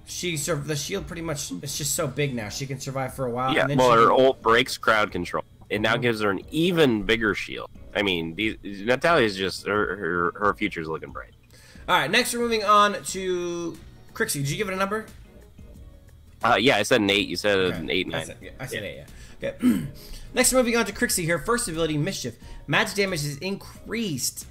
Speaker 1: The shield pretty much, it's just so big now. She can survive for a while.
Speaker 2: Yeah,
Speaker 1: and then
Speaker 2: her ult breaks crowd control. It now gives her an even bigger shield. I mean, Natalya's just, her future's looking bright.
Speaker 1: All right, next we're moving on to Krixi. Did you give it a number?
Speaker 2: Yeah, I said an 8. You said an 8, 9.
Speaker 1: I said 8, yeah. Okay. Next we're moving on to Krixi here. First ability, Mischief. Magic damage is increased.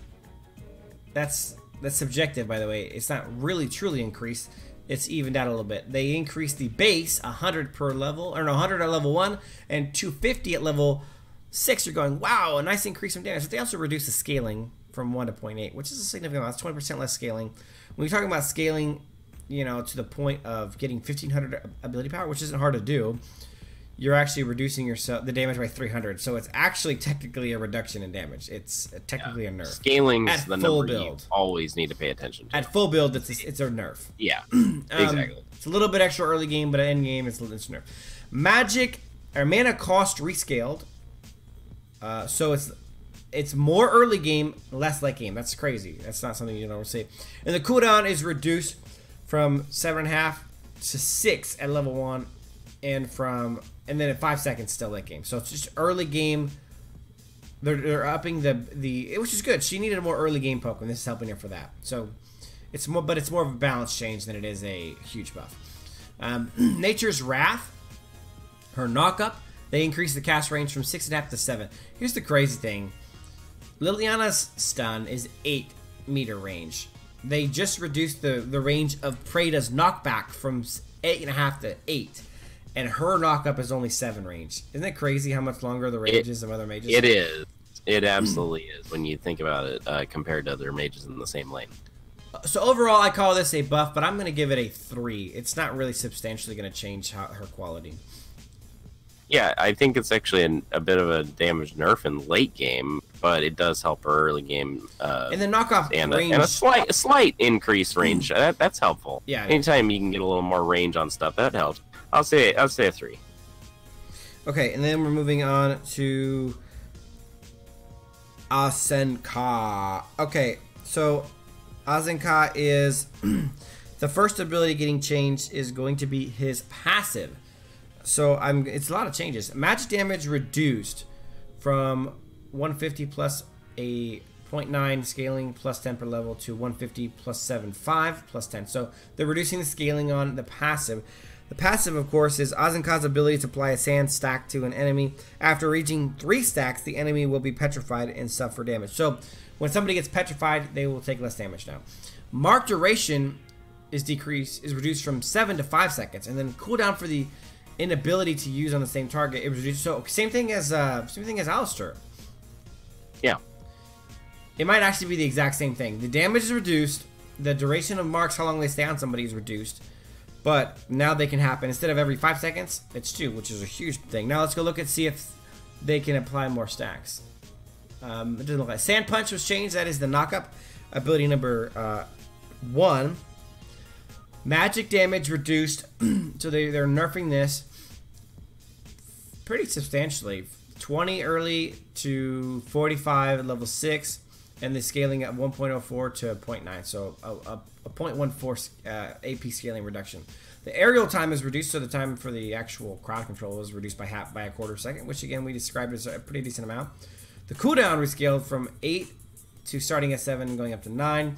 Speaker 1: That's subjective, by the way. It's not really truly increased. It's evened out a little bit. They increased the base 100 per level, or no, 100 at level 1 and 250 at level 6. You're going, wow, a nice increase in damage. But they also reduced the scaling from 1 to 0.8, which is a significant amount. It's 20% less scaling. When you're talking about scaling, to the point of getting 1500 ability power, which isn't hard to do, you're actually reducing the damage by 300. So it's actually technically a reduction in damage. It's technically a nerf.
Speaker 2: Scaling's the number you always need to pay attention to.
Speaker 1: At full build, it's a nerf.
Speaker 2: Yeah, exactly.
Speaker 1: It's a little bit extra early game, but at end game, it's a nerf. Magic or mana cost rescaled. So it's more early game, less late game. That's crazy. That's not something you don't see. And the cooldown is reduced from 7.5 to 6 at level 1. And then at 5 seconds still late game. So it's just early game. They're upping which is good. She needed a more early game poke, and this is helping her for that. So it's more of a balance change than it is a huge buff. Nature's Wrath, her knockup, they increase the cast range from 6.5 to 7. Here's the crazy thing. Liliana's stun is 8 meter range. They just reduced the range of Preyta's knockback from 8.5 to 8. And her knockup is only 7 range. Isn't it crazy how much longer the range is of other mages?
Speaker 2: It is. It absolutely is when you think about it compared to other mages in the same lane.
Speaker 1: So overall, I call this a buff, but I'm going to give it a 3. It's not really substantially going to change her quality.
Speaker 2: Yeah, I think it's actually a bit of a damage nerf in late game, but it does help her early game.
Speaker 1: And the knockoff range.
Speaker 2: And a slight increase range. That's helpful.
Speaker 1: Yeah.
Speaker 2: Anytime you can get a little more range on stuff, that helps. I'll say a 3.
Speaker 1: Okay, and then we're moving on to Asenka. Okay, so Asenka is the first ability getting changed is going to be his passive. So it's a lot of changes. Magic damage reduced from 150 plus a 0.9 scaling plus 10 per level to 150 plus 7.5 plus 10. So they're reducing the scaling on the passive. The passive, of course, is Azenka's ability to apply a sand stack to an enemy. After reaching 3 stacks, the enemy will be petrified and suffer damage. So when somebody gets petrified, they will take less damage now. Mark duration is reduced from 7 to 5 seconds, and then cooldown for the inability to use on the same target is reduced. So same thing as Aleister.
Speaker 2: Yeah.
Speaker 1: It might actually be the exact same thing. The damage is reduced. The duration of marks, how long they stay on somebody, is reduced. But now they can happen. Instead of every 5 seconds, it's 2, which is a huge thing. Now let's go look and see if they can apply more stacks. It doesn't look like Sand Punch was changed. That is the knockup ability number 1. Magic damage reduced. So they're nerfing this pretty substantially. 20 early to 45 at level 6. And the scaling at 1.04 to 0.9, so a 0.14 AP scaling reduction. The aerial time is reduced, so the time for the actual crowd control is reduced by a quarter second, which again we described as a pretty decent amount. The cooldown rescaled from 8 to starting at 7 and going up to 9.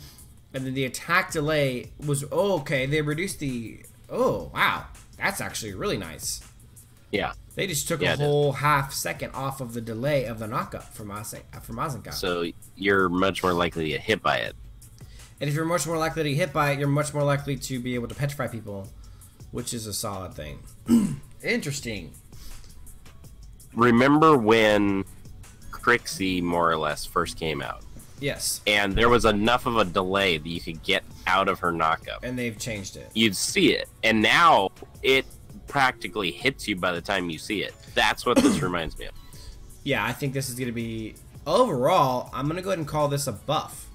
Speaker 1: And then the attack delay was, oh, okay, they reduced the, oh, wow. That's actually really nice.
Speaker 2: Yeah.
Speaker 1: They just took a whole half second off of the delay of the knockup from Azenka.
Speaker 2: So you're much more likely to get hit by it.
Speaker 1: And if you're much more likely to get hit by it, you're much more likely to be able to petrify people, which is a solid thing. Interesting.
Speaker 2: Remember when Krixi more or less first came out?
Speaker 1: Yes.
Speaker 2: And there was enough of a delay that you could get out of her knockup.
Speaker 1: And they've changed it.
Speaker 2: You'd see it. And now it practically hits you by the time you see it. That's what this reminds me of.
Speaker 1: Yeah, I think this is going to be... Overall, I'm going to go ahead and call this a buff.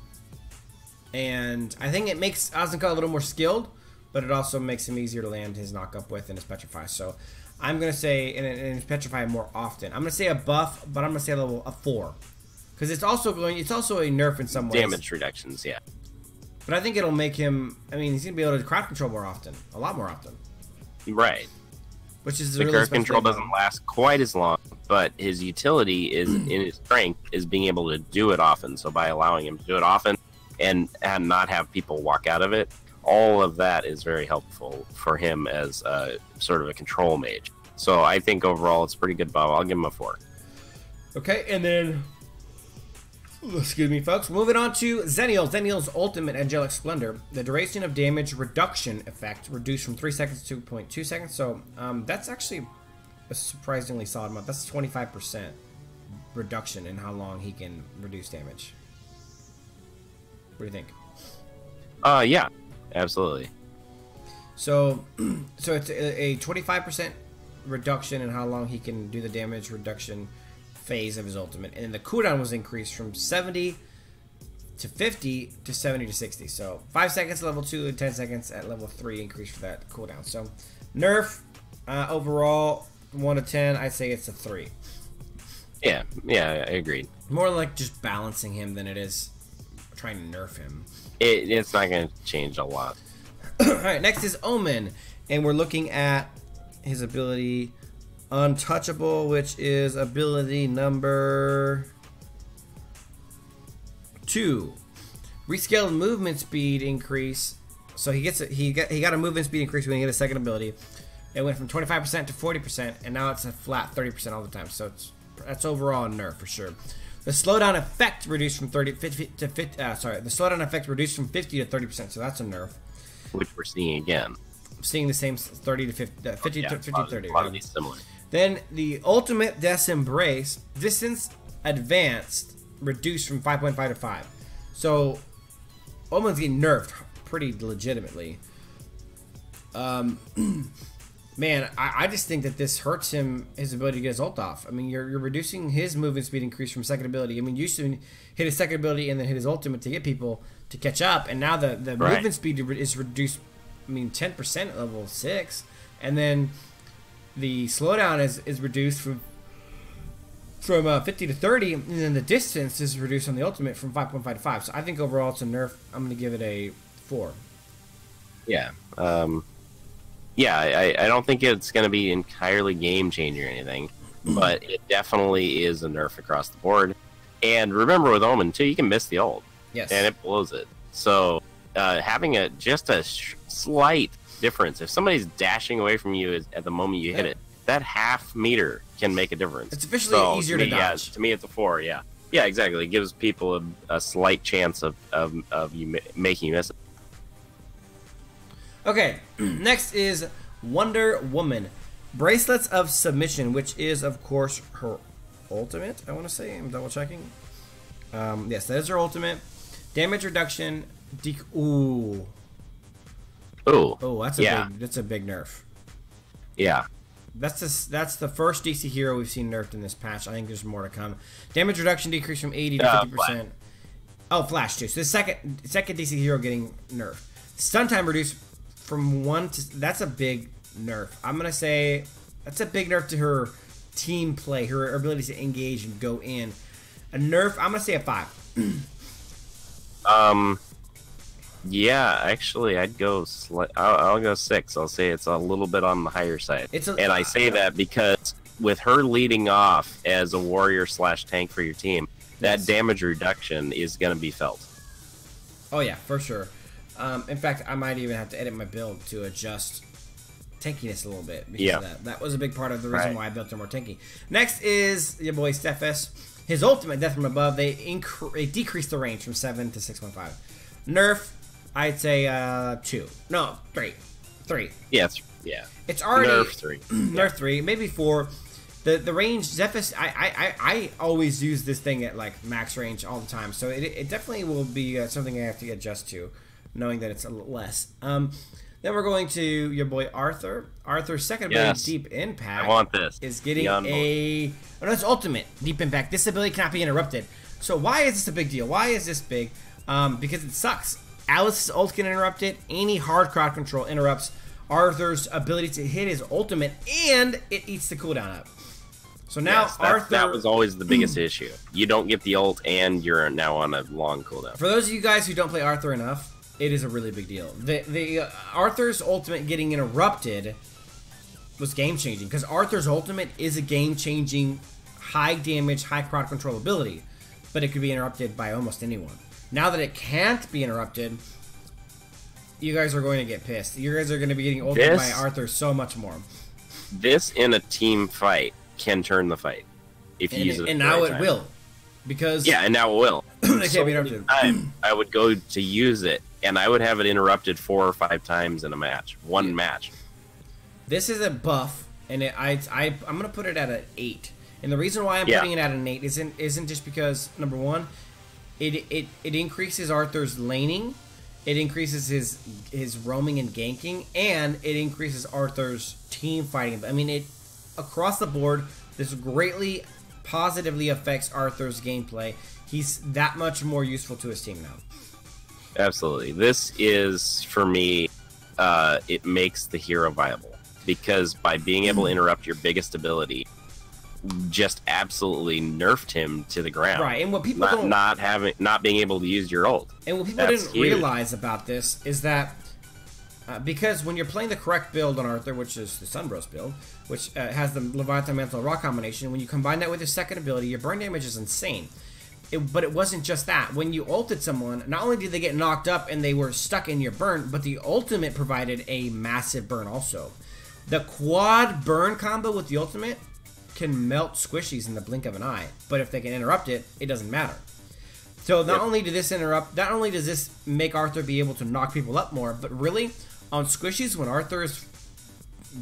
Speaker 1: And I think it makes Azenka a little more skilled, but it also makes him easier to land his knockup with and his petrify. So I'm going to say, and his petrify more often. I'm going to say a buff, but I'm going to say a 4. Because it's also a nerf in some ways.
Speaker 2: Damage reductions, yeah.
Speaker 1: But I think it'll make him, I mean, he's going to be able to crowd control more often. A lot more often.
Speaker 2: Right.
Speaker 1: Which is
Speaker 2: the
Speaker 1: really
Speaker 2: crowd control doesn't last quite as long, but his utility is in his strength is being able to do it often. So by allowing him to do it often and not have people walk out of it, all of that is very helpful for him as sort of a control mage. So I think overall it's a pretty good buff. I'll give him a 4.
Speaker 1: Okay, and then... Excuse me, folks. Moving on to Xennial. Xennial's Ultimate Angelic Splendor. The duration of damage reduction effect reduced from 3 seconds to 2.2 seconds. So that's actually a surprisingly solid amount. That's 25% reduction in how long he can reduce damage. What do you think?
Speaker 2: Yeah, absolutely.
Speaker 1: So it's a 25% reduction in how long he can do the damage reduction phase of his ultimate, and then the cooldown was increased from 70 to 50 to 70 to 60. So 5 seconds at level 2 and 10 seconds at level 3 increase for that cooldown. So nerf overall 1 to 10, I'd say it's a 3.
Speaker 2: Yeah, I agreed.
Speaker 1: More like just balancing him than it is trying to nerf him.
Speaker 2: It's not going to change a lot.
Speaker 1: All right, next is Omen, and we're looking at his ability Untouchable, which is ability number 2. Rescaled movement speed increase. So he got a movement speed increase when he get a second ability. It went from 25% to 40%, and now it's a flat 30% all the time. So that's overall a nerf for sure. The slowdown effect reduced from 50 to 50. The slowdown effect reduced from 50 to 30%. So that's a nerf.
Speaker 2: Which we're seeing again.
Speaker 1: Seeing the same 30 to 50, 50 to 50 to 30.
Speaker 2: A lot of these similar.
Speaker 1: Then the ultimate Death's Embrace, distance advanced, reduced from 5.5 to 5. So Omen's getting nerfed pretty legitimately. Man, I just think that this hurts him, his ability to get his ult off. I mean, you're reducing his movement speed increase from second ability. I mean, you used to hit his second ability and then hit his ultimate to get people to catch up, and now the movement speed is reduced, I mean, 10% at level 6. And then the slowdown is reduced from 50 to 30, and then the distance is reduced on the ultimate from 5.5 to 5. So I think overall it's a nerf. I'm going to give it a 4.
Speaker 2: Yeah. I don't think it's going to be entirely game-changing or anything, but it definitely is a nerf across the board. And remember with Omen, too, you can miss the ult.
Speaker 1: Yes.
Speaker 2: And it blows it. So having just a slight difference. If somebody's dashing away from you at the moment you hit it, that half meter can make a difference.
Speaker 1: It's officially easier to dodge.
Speaker 2: Yeah, to me, it's a 4. Yeah, exactly. It gives people a slight chance of you making you miss it.
Speaker 1: Okay, next is Wonder Woman, Bracelets of Submission, which is of course her ultimate. I want to say, I'm double checking. Yes, that is her ultimate. Damage reduction. Ooh. Oh, that's a big nerf.
Speaker 2: Yeah.
Speaker 1: That's the first DC hero we've seen nerfed in this patch. I think there's more to come. Damage reduction decreased from 80 to 50%. Oh, Flash too. So the second DC hero getting nerfed. Stun time reduced from 1 to... That's a big nerf. I'm gonna say that's a big nerf to her team play, her ability to engage and go in. A nerf. I'm gonna say a 5.
Speaker 2: Yeah, actually, I'd go. I'll go 6. I'll say it's a little bit on the higher side. And I say that because with her leading off as a warrior / tank for your team, that damage reduction is going to be felt.
Speaker 1: Oh yeah, for sure. In fact, I might even have to edit my build to adjust tankiness a little bit, because that was a big part of the reason why I built her more tanky. Next is your boy Stephus. His ultimate, Death from Above, they decreased the range from 7 to 6.5. Nerf, I'd say 2. No, 3. 3.
Speaker 2: Yeah,
Speaker 1: it's already
Speaker 2: nerf 3.
Speaker 1: Nerf 3, maybe 4. The range, Zephyrus, I always use this thing at like max range all the time, so it definitely will be something I have to adjust to, knowing that it's a little less. Then we're going to your boy Arthur. Arthur's second ability, Deep Impact.
Speaker 2: I want this.
Speaker 1: Is getting a... Oh, no, it's ultimate, Deep Impact. This ability cannot be interrupted. So why is this a big deal? Why is this big? Because it sucks. Alice's ult can interrupt it. Any hard crowd control interrupts Arthur's ability to hit his ultimate, and it eats the cooldown up. So now Arthur...
Speaker 2: That was always the biggest issue. You don't get the ult, and you're now on a long cooldown.
Speaker 1: For those of you guys who don't play Arthur enough, it is a really big deal. The Arthur's ultimate getting interrupted was game-changing, because Arthur's ultimate is a game-changing, high-damage, high-crowd control ability, but it could be interrupted by almost anyone. Now that it can't be interrupted, you guys are going to get pissed. You guys are going to be getting ulted by Arthur so much more.
Speaker 2: This in a team fight can turn the fight if you use it.
Speaker 1: And now it will, because
Speaker 2: and now it will.
Speaker 1: It can't be interrupted.
Speaker 2: I would go to use it, and I would have it interrupted 4 or 5 times in a match, one match.
Speaker 1: This is a buff, and I'm gonna put it at an 8. And the reason why I'm putting it at an 8 isn't just because, number one, it increases Arthur's laning, it increases his roaming and ganking, and it increases Arthur's team fighting. I mean, across the board, this greatly positively affects Arthur's gameplay. He's that much more useful to his team now.
Speaker 2: Absolutely. This is, for me, it makes the hero viable. Because by being able to interrupt your biggest ability, just absolutely nerfed him to the ground.
Speaker 1: Right, and what people
Speaker 2: not being able to use your ult.
Speaker 1: And what people didn't realize about this is that because when you're playing the correct build on Arthur, which is the SunBros build, which has the Leviathan Mantle Raw combination, when you combine that with his second ability, your burn damage is insane. But it wasn't just that. When you ulted someone, not only did they get knocked up and they were stuck in your burn, but the ultimate provided a massive burn also. The quad burn combo with the ultimate can melt squishies in the blink of an eye, but if they can interrupt it, it doesn't matter. So not only does this make Arthur be able to knock people up more, but really, on squishies, when Arthur is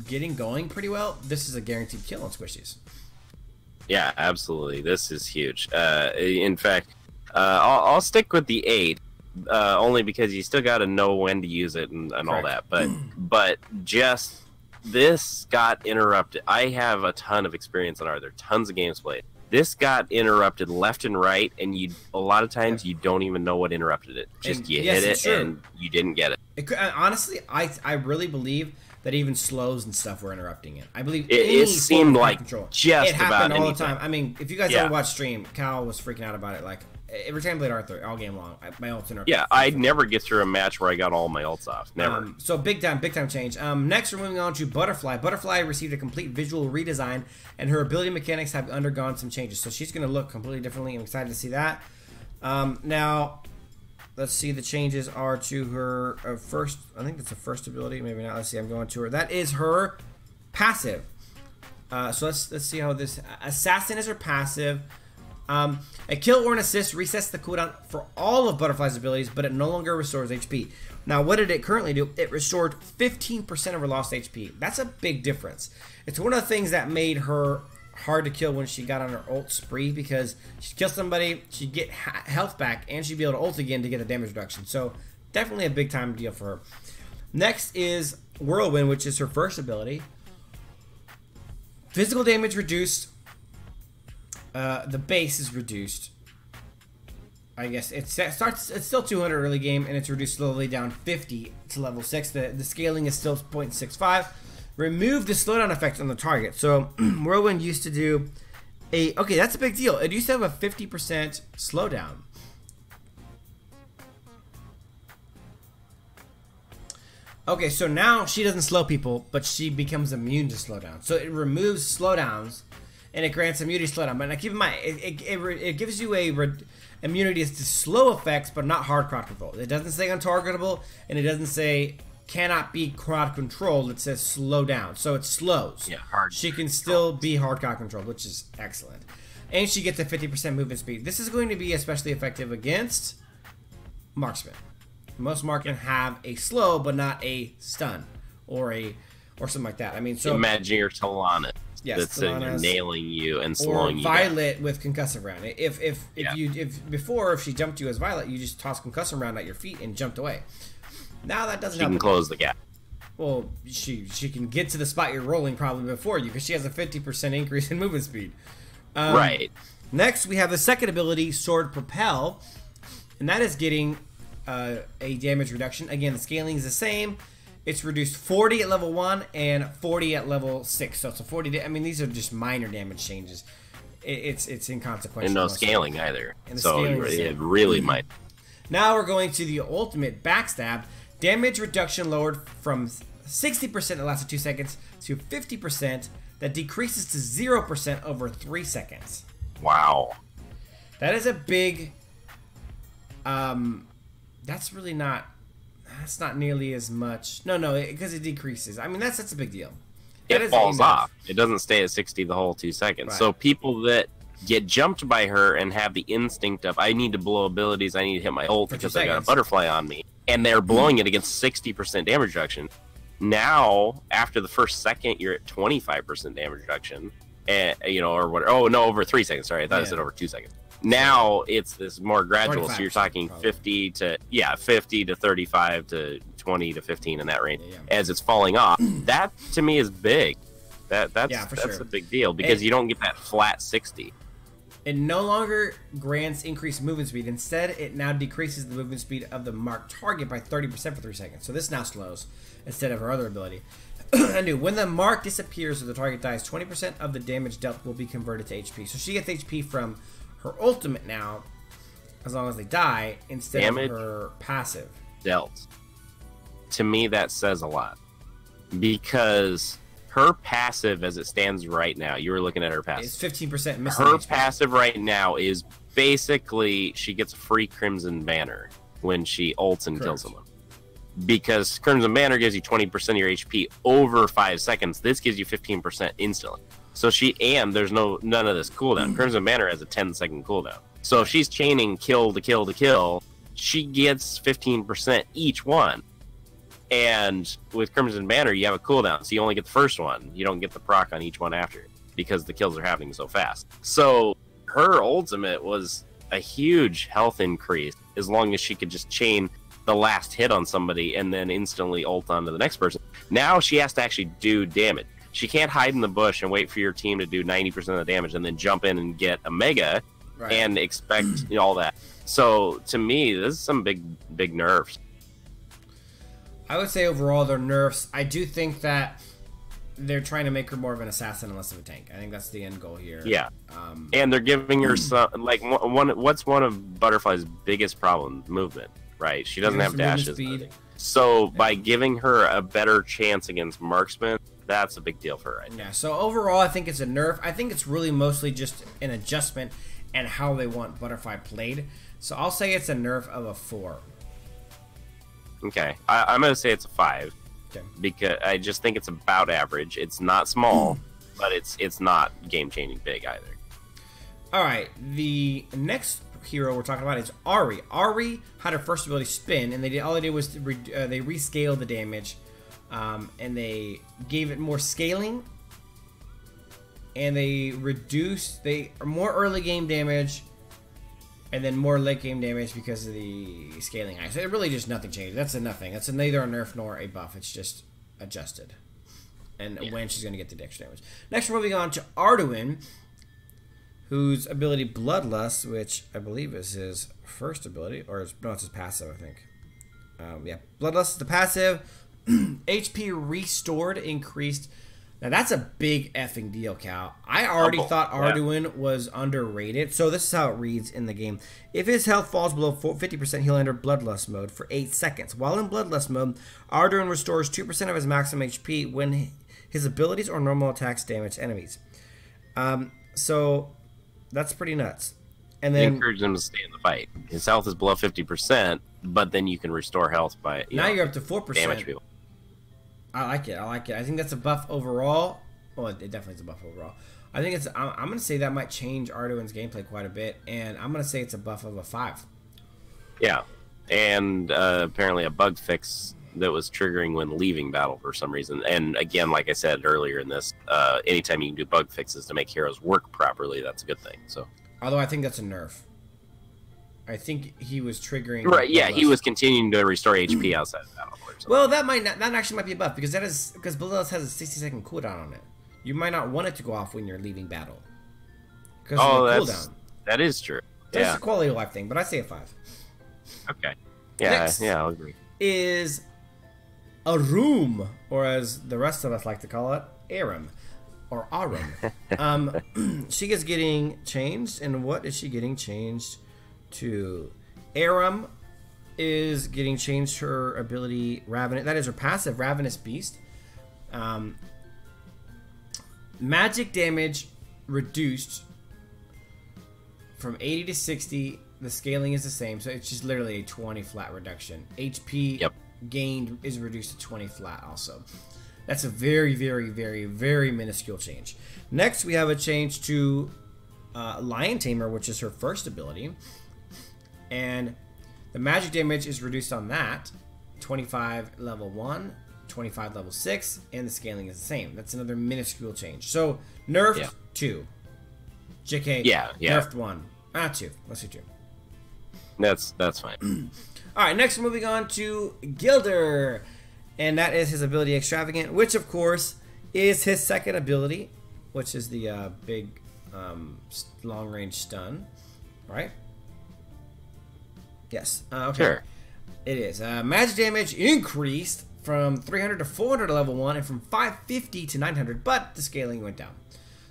Speaker 1: getting going pretty well, this is a guaranteed kill on squishies.
Speaker 2: Yeah, absolutely. This is huge. In fact, I'll stick with the 8, only because you still got to know when to use it and all that. But just this got interrupted. I have a ton of experience on Arthur, tons of games played. This got interrupted left and right, and a lot of times you don't even know what interrupted it. Just you hit it and you didn't get it.
Speaker 1: Honestly, I really believe that even slows and stuff were interrupting it. I believe
Speaker 2: it seemed like
Speaker 1: control.
Speaker 2: Just
Speaker 1: it happened
Speaker 2: about
Speaker 1: all the time. I mean, if you guys ever watch stream, Cal was freaking out about it. Like every time I played Arthur all game long, my ults interrupted.
Speaker 2: Yeah, I'd never get through a match where I got all my ults off. Never.
Speaker 1: So big time change. Next, we're moving on to Butterfly. Butterfly received a complete visual redesign, and her ability mechanics have undergone some changes. So she's going to look completely differently. I'm excited to see that. Now, let's see. The changes are to her first. I think that's the first ability. Maybe not. Let's see. I'm going to her. That is her passive. So let's see how this. Assassin is her passive. A kill or an assist resets the cooldown for all of Butterfly's abilities, but it no longer restores HP. Now, what did it currently do? It restored 15% of her lost HP. That's a big difference. It's one of the things that made her hard to kill when she got on her ult spree, because she'd kill somebody, she'd get health back, and she'd be able to ult again to get a damage reduction. So, definitely a big time deal for her. Next is Whirlwind, which is her first ability. Physical damage reduced. The base is reduced. I guess it's still 200 early game, and it's reduced slowly down 50 to level 6. The scaling is still 0.65. Remove the slowdown effect on the target. So Whirlwind used to do okay, that's a big deal. It used to have a 50% slowdown. Okay, so now she doesn't slow people, but she becomes immune to slowdown. So it removes slowdowns and it grants immunity to slowdown. But now keep in mind, it gives you immunity to slow effects, but not hard crowd control. It doesn't say untargetable, and it doesn't say cannot be crowd controlled. It says slow down, so it slows.
Speaker 2: Yeah, hard.
Speaker 1: She can still be hard crowd controlled, which is excellent. And she gets a 50% movement speed. This is going to be especially effective against marksman. Most marksmen have a slow, but not a stun or something like that. I mean, so
Speaker 2: imagine your Tel'Annas.
Speaker 1: Yes,
Speaker 2: that's sitting there nailing you and slowing you.
Speaker 1: Or Violet with concussive round. If she jumped you as Violet, you just toss concussive round at your feet and jumped away. Now that doesn't help.
Speaker 2: She can close the gap.
Speaker 1: Well, she can get to the spot you're rolling probably before you, because she has a 50% increase in movement speed.
Speaker 2: Right.
Speaker 1: Next, we have the second ability, Sword Propel, and that is getting a damage reduction. Again, the scaling is the same. It's reduced 40 at level 1 and 40 at level 6. So it's a 40. I mean, these are just minor damage changes. It's inconsequential.
Speaker 2: And no scaling either.
Speaker 1: And
Speaker 2: so it really might.
Speaker 1: Now we're going to the ultimate Backstab. Damage reduction lowered from 60% that lasted 2 seconds to 50% that decreases to 0% over 3 seconds.
Speaker 2: Wow.
Speaker 1: That is a big... that's really not... That's not nearly as much. No, because it decreases. I mean, that's a big deal.
Speaker 2: It falls off. It doesn't stay at 60 the whole 2 seconds. Right. So people that get jumped by her and have the instinct of, I need to blow abilities, I need to hit my ult because I got a butterfly on me, and they're blowing it against 60% damage reduction. Now, after the first second, you're at 25% damage reduction, and or whatever. Oh no, over 3 seconds. Sorry, I thought I said over 2 seconds. Now it's this more gradual, so you're talking probably 50 to 35 to 20 to 15 in that range as it's falling off. That to me is big. That's a big deal because you don't get that flat 60.
Speaker 1: It no longer grants increased movement speed. Instead, it now decreases the movement speed of the marked target by 30% for 3 seconds. So this now slows instead of her other ability. When the mark disappears or the target dies, 20% of the damage dealt will be converted to HP. So she gets HP from her ultimate now, as long as they die, instead of her passive.
Speaker 2: Dealt. To me, that says a lot. Because her passive, as it stands right now, you were looking at her passive.
Speaker 1: It's 15% missing.
Speaker 2: Her passive right now is basically she gets a free Crimson Banner when she ults and kills someone. Because Crimson Banner gives you 20% of your HP over 5 seconds. This gives you 15% instantly. So there's none of this cooldown. Crimson Banner has a 10-second cooldown. So if she's chaining kill to kill to kill, she gets 15% each one. And with Crimson Banner, you have a cooldown, so you only get the first one. You don't get the proc on each one after, because the kills are happening so fast. So her ultimate was a huge health increase, as long as she could just chain the last hit on somebody and then instantly ult onto the next person. Now she has to actually do damage. She can't hide in the bush and wait for your team to do 90% of the damage and then jump in and get a mega and expect all that. So to me, this is some big nerfs.
Speaker 1: I would say overall they're nerfs. I do think that they're trying to make her more of an assassin and less of a tank. I think that's the end goal here.
Speaker 2: Yeah. And they're giving her some, like, what's one of Butterfly's biggest problems? Movement, right? She doesn't have dashes. So by giving her a better chance against marksman, that's a big deal for her right now.
Speaker 1: Yeah, so overall I think it's a nerf. I think it's really mostly just an adjustment and how they want Butterfly played. So I'll say it's a nerf of a 4.
Speaker 2: Okay, I'm going to say it's a 5. Okay. Because I just think it's about average. It's not small, but it's not game-changing big either.
Speaker 1: Alright, the next hero we're talking about is Ahri. Ahri had her first ability spin, and all they did was they rescaled the damage, and they gave it more scaling, and they reduced more early game damage, and then more late game damage because of the scaling high. So it really just nothing changed. That's a nothing. That's neither a nerf nor a buff. It's just adjusted, and when she's going to get the extra damage. Next, we're moving on to Arduin, whose ability Bloodlust, which I believe is his first ability, or no, it's his passive, I think. Yeah, Bloodlust is the passive. HP restored increased. Now that's a big effing deal, Cal. I already thought Arduin was underrated. So this is how it reads in the game. If his health falls below 50%, he'll enter Bloodlust mode for 8 seconds. While in Bloodlust mode, Arduin restores 2% of his maximum HP when his abilities or normal attacks damage enemies. So that's pretty nuts. And
Speaker 2: You
Speaker 1: then
Speaker 2: encourage him to stay in the fight. His health is below 50%, but then you can restore health by
Speaker 1: now you're up to 4%.
Speaker 2: damage people.
Speaker 1: I like it. I like it. I think that's a buff overall. Well, it definitely is a buff overall. I think it's. I'm gonna say that might change Arduin's gameplay quite a bit, and I'm gonna say it's a buff of a 5.
Speaker 2: Yeah, and apparently a bug fix that was triggering when leaving battle for some reason. And again, like I said earlier in this, anytime you can do bug fixes to make heroes work properly, that's a good thing. So,
Speaker 1: although I think that's a nerf. I think he was triggering.
Speaker 2: Right? Yeah, he was continuing to restore HP outside of battle. Or something.
Speaker 1: Well, that might not. That actually might be a buff because Bloodlust has a 60-second cooldown on it. You might not want it to go off when you're leaving battle. Because of the cooldown.
Speaker 2: That is true.
Speaker 1: That's
Speaker 2: yeah.
Speaker 1: a quality of life thing, but I say a 5.
Speaker 2: Okay. Yeah.
Speaker 1: Next
Speaker 2: yeah, I'll agree.
Speaker 1: Is Arum, or as the rest of us like to call it, Arum, or Arum. She is getting changed, and what is she getting changed to? Arum is getting changed her ability Ravenous. That is her passive Ravenous Beast. Magic damage reduced from 80 to 60. The scaling is the same, so it's just literally a 20 flat reduction. HP gained is reduced to 20 flat also. That's a very, very, very, very minuscule change. Next, we have a change to Lion Tamer, which is her first ability. And the magic damage is reduced on that. 25 level 1, 25 level 6, and the scaling is the same. That's another minuscule change. So, nerfed 2. JK, nerfed 1. 2. Let's do 2.
Speaker 2: That's fine.
Speaker 1: Alright, next we're moving on to Gildur. And that is his ability Extravagant, which of course is his second ability, which is the big long-range stun. Right? Yes. Okay.
Speaker 2: Sure.
Speaker 1: It is. Magic damage increased from 300 to 400 level 1 and from 550 to 900, but the scaling went down.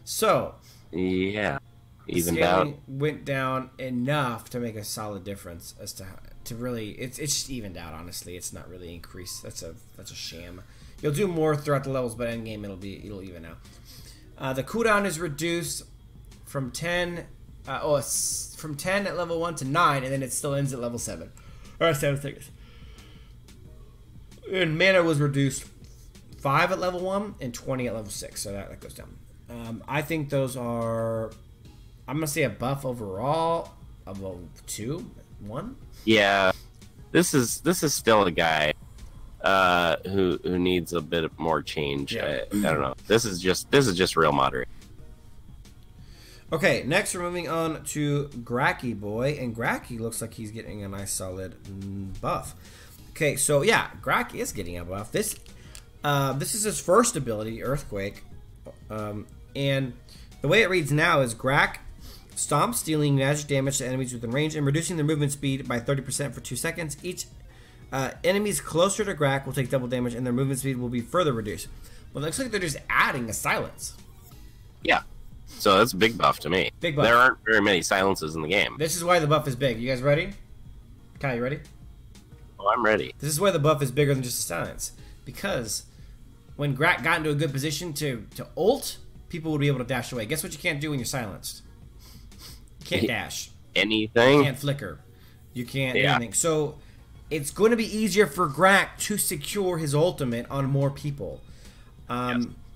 Speaker 1: So,
Speaker 2: yeah, even
Speaker 1: scaling went down enough to make a solid difference as to really it's just evened out. Honestly, it's not really increased. That's a sham. You'll do more throughout the levels, but end game it'll even out. The cooldown is reduced from 10 from 10 at level 1 to 9, and then it still ends at level 7. Or 7 seconds. And mana was reduced 5 at level 1 and 20 at level 6, so that goes down. I think those are, I'm gonna say a buff overall of a 2, 1.
Speaker 2: Yeah, this is still a guy who needs a bit more change.
Speaker 1: Yeah.
Speaker 2: I don't know. This is just real moderate.
Speaker 1: Okay, next we're moving on to Grakk boy, and Grakk looks like he's getting a nice solid buff. Okay, so yeah, Grakk is getting a buff. This is his first ability, Earthquake, and the way it reads now is Grakk stomps, dealing magic damage to enemies within range and reducing their movement speed by 30% for 2 seconds. Each enemies closer to Grakk will take double damage, and their movement speed will be further reduced. Well, it looks like they're just adding a silence.
Speaker 2: Yeah. So that's a big buff to me.
Speaker 1: Big buff.
Speaker 2: There aren't very many silences in the game.
Speaker 1: This is why the buff is big. You guys ready? Kai, you ready?
Speaker 2: Oh, I'm ready.
Speaker 1: This is why the buff is bigger than just a silence. Because when Grakk got into a good position to ult, people would be able to dash away. Guess what you can't do when you're silenced? You can't dash.
Speaker 2: Anything?
Speaker 1: You can't flicker. You can't do anything. So it's going to be easier for Grakk to secure his ultimate on more people.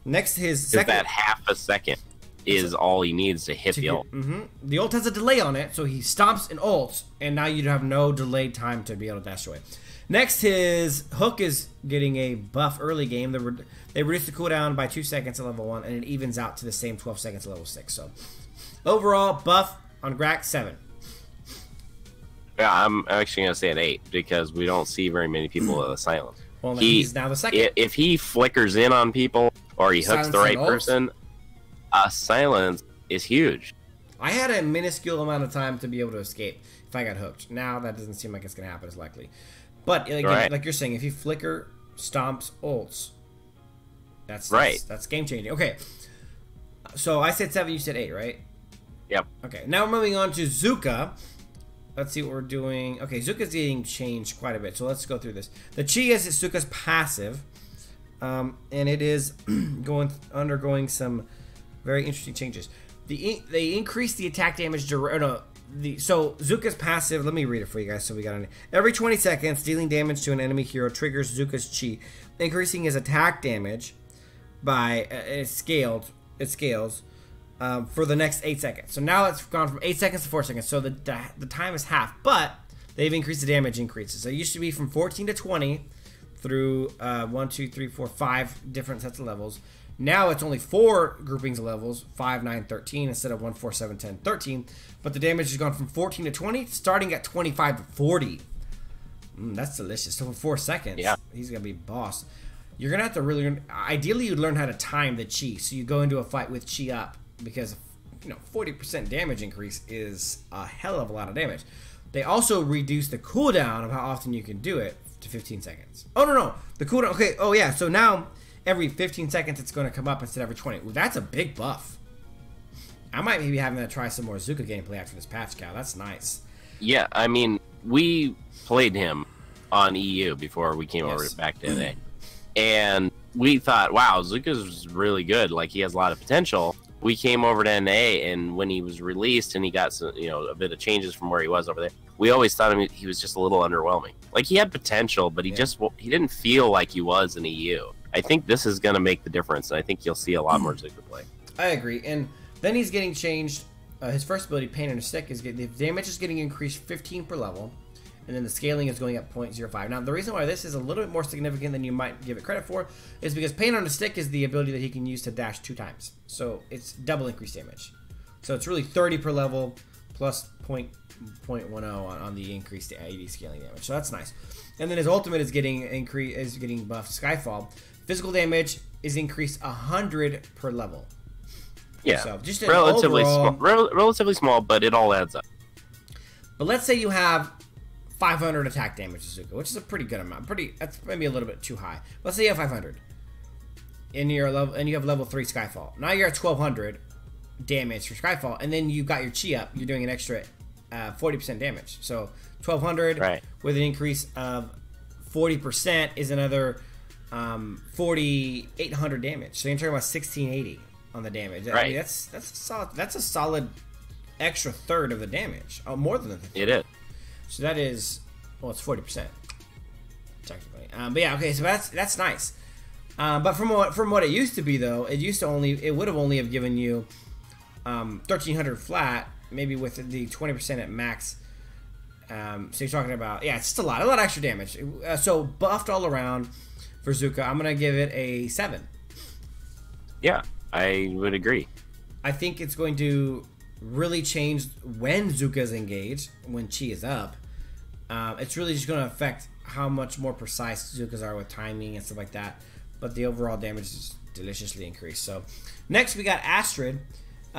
Speaker 1: Next, his second...
Speaker 2: that half a second is all he needs to hit the ult.
Speaker 1: The ult has a delay on it, so he stomps and ults, and now you have no delayed time to be able to dash away. Next, his hook is getting a buff early game. They reduce the cooldown by 2 seconds at level 1, and it evens out to the same 12 seconds at level 6. So, overall, buff on Grakk, 7.
Speaker 2: Yeah, I'm actually going to say an 8, because we don't see very many people with a silence.
Speaker 1: Well, he's now the second.
Speaker 2: If he flickers in on people, or he hooks the right person, a silence is huge.
Speaker 1: I had a minuscule amount of time to be able to escape if I got hooked. Now that doesn't seem like it's going to happen as likely. But again, like you're saying, if you flicker, stomps, ults, that's game changing. Okay, so I said 7, you said 8, right?
Speaker 2: Yep.
Speaker 1: Okay, now we're moving on to Zuka. Let's see what we're doing. Okay, Zuka's getting changed quite a bit, so let's go through this. The Chi is Zuka's passive, and it is undergoing some very interesting changes. They increase the attack damage. So Zuka's passive. Let me read it for you guys. So we got it. Every 20 seconds, dealing damage to an enemy hero triggers Zuka's chi, increasing his attack damage by it scales for the next 8 seconds. So now it's gone from 8 seconds to 4 seconds. So the time is half, but they've increased the damage increases. So it used to be from 14 to 20 through 1, 2, 3, 4, 5 different sets of levels. Now it's only 4 groupings of levels, 5, 9, 13, instead of 1, 4, 7, 10, 13. But the damage has gone from 14 to 20, starting at 25 to 40. That's delicious. So for 4 seconds, he's going to be boss. You're going to have to really learn. Ideally, you'd learn how to time the chi. So you go into a fight with chi up, because 40% damage increase is a hell of a lot of damage. They also reduce the cooldown of how often you can do it to 15 seconds. Oh, no. The cooldown. Okay. Oh, yeah. So now every 15 seconds it's going to come up instead of every 20. Well, that's a big buff. I might maybe having to try some more Zuka gameplay after this patch, Cal. That's nice.
Speaker 2: Yeah, I mean, we played him on EU before we came over back to NA. And we thought, wow, Zuka's really good. Like, he has a lot of potential. We came over to NA, and when he was released and he got some, a bit of changes from where he was over there, we always thought he was just a little underwhelming. Like, he had potential, but he didn't feel like he was in EU. I think this is going to make the difference, and I think you'll see a lot more Zuka play.
Speaker 1: I agree. And then he's getting changed. His first ability, Pain on a Stick, the damage is getting increased 15 per level, and then the scaling is going up 0.05. Now, the reason why this is a little bit more significant than you might give it credit for is because Pain on a Stick is the ability that he can use to dash 2 times. So it's double increased damage. So it's really 30 per level plus 0.10 on the increased AD scaling damage. So that's nice. And then his ultimate is getting buffed Skyfall. Physical damage is increased 100 per level.
Speaker 2: Yeah,
Speaker 1: so just
Speaker 2: relatively small, but it all adds up.
Speaker 1: But let's say you have 500 attack damage to Zuka, which is a pretty good amount. That's maybe a little bit too high. Let's say you have 500, and you have level 3 Skyfall. Now you're at 1200 damage for Skyfall, and then you got your chi up. You're doing an extra 40% damage. So 1200 with an increase of 40% is another 4800 damage. So you're talking about 1680 on the damage. I mean, that's a solid extra third of the damage. Oh, more than the third.
Speaker 2: It is.
Speaker 1: So that is, well, it's 40% technically. But yeah, okay. So that's nice. But from what it used to be though, it would have only have given you 1300 flat, maybe with the 20% at max. So you're talking about, it's just a lot of extra damage. So buffed all around for Zuka. I'm gonna give it a 7.
Speaker 2: Yeah, I would agree.
Speaker 1: I think it's going to really change when Zuka is engaged, when chi is up. It's really just going to affect how much more precise Zukas are with timing and stuff like that. But the overall damage is deliciously increased. So next we got Astrid.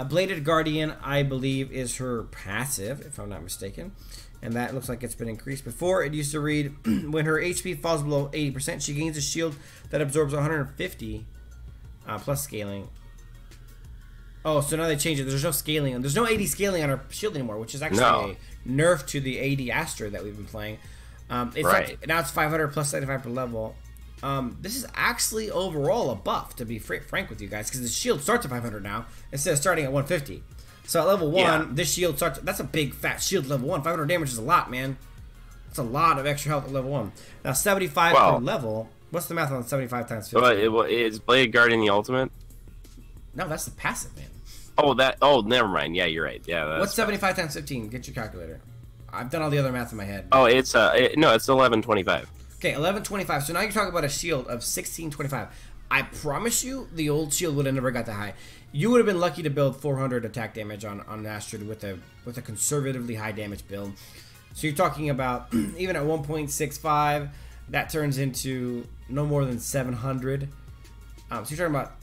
Speaker 1: Bladed Guardian, I believe, is her passive, if I'm not mistaken. And that looks like it's been increased. Before, it used to read, when her HP falls below 80%, she gains a shield that absorbs 150 plus scaling. Oh, so now they changed it. There's no scaling. There's no AD scaling on her shield anymore, which is actually a nerf to the AD Astrid that we've been playing. Now it's 500 plus 75 per level. This is actually overall a buff, to be frank with you guys, because the shield starts at 500 now instead of starting at 150. So at level 1, this shield starts. That's a big fat shield level 1. 500 damage is a lot, man. That's a lot of extra health at level 1. Now 75 per level. What's the math on 75 times 50?
Speaker 2: Is Blade Guardian the ultimate?
Speaker 1: No, that's the passive, man.
Speaker 2: Oh, never mind. Yeah, you're right. Yeah.
Speaker 1: What's 75 times 15? Get your calculator. I've done all the other math in my head.
Speaker 2: Oh, it's 1125.
Speaker 1: Okay, 1125. So now you're talking about a shield of 1625. I promise you, the old shield would have never got that high. You would have been lucky to build 400 attack damage on Astrid with a conservatively high damage build. So you're talking about even at 1.65, that turns into no more than 700. So you're talking about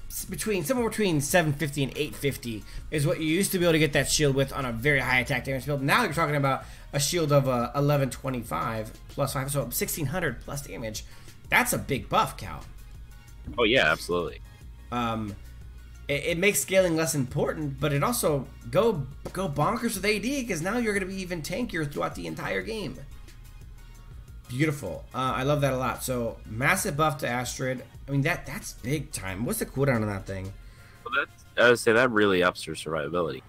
Speaker 1: somewhere between 750 and 850 is what you used to be able to get that shield with on a very high attack damage build. Now you're talking about a shield of 1125 plus 5, so 1600 plus damage. That's a big buff, Cal.
Speaker 2: Oh yeah, absolutely.
Speaker 1: It makes scaling less important, but it also go bonkers with AD, because now you're going to be even tankier throughout the entire game. Beautiful. I love that a lot. So massive buff to Astrid. I mean, that's big time. What's the cooldown on that thing?
Speaker 2: Well, I would say that really ups her survivability.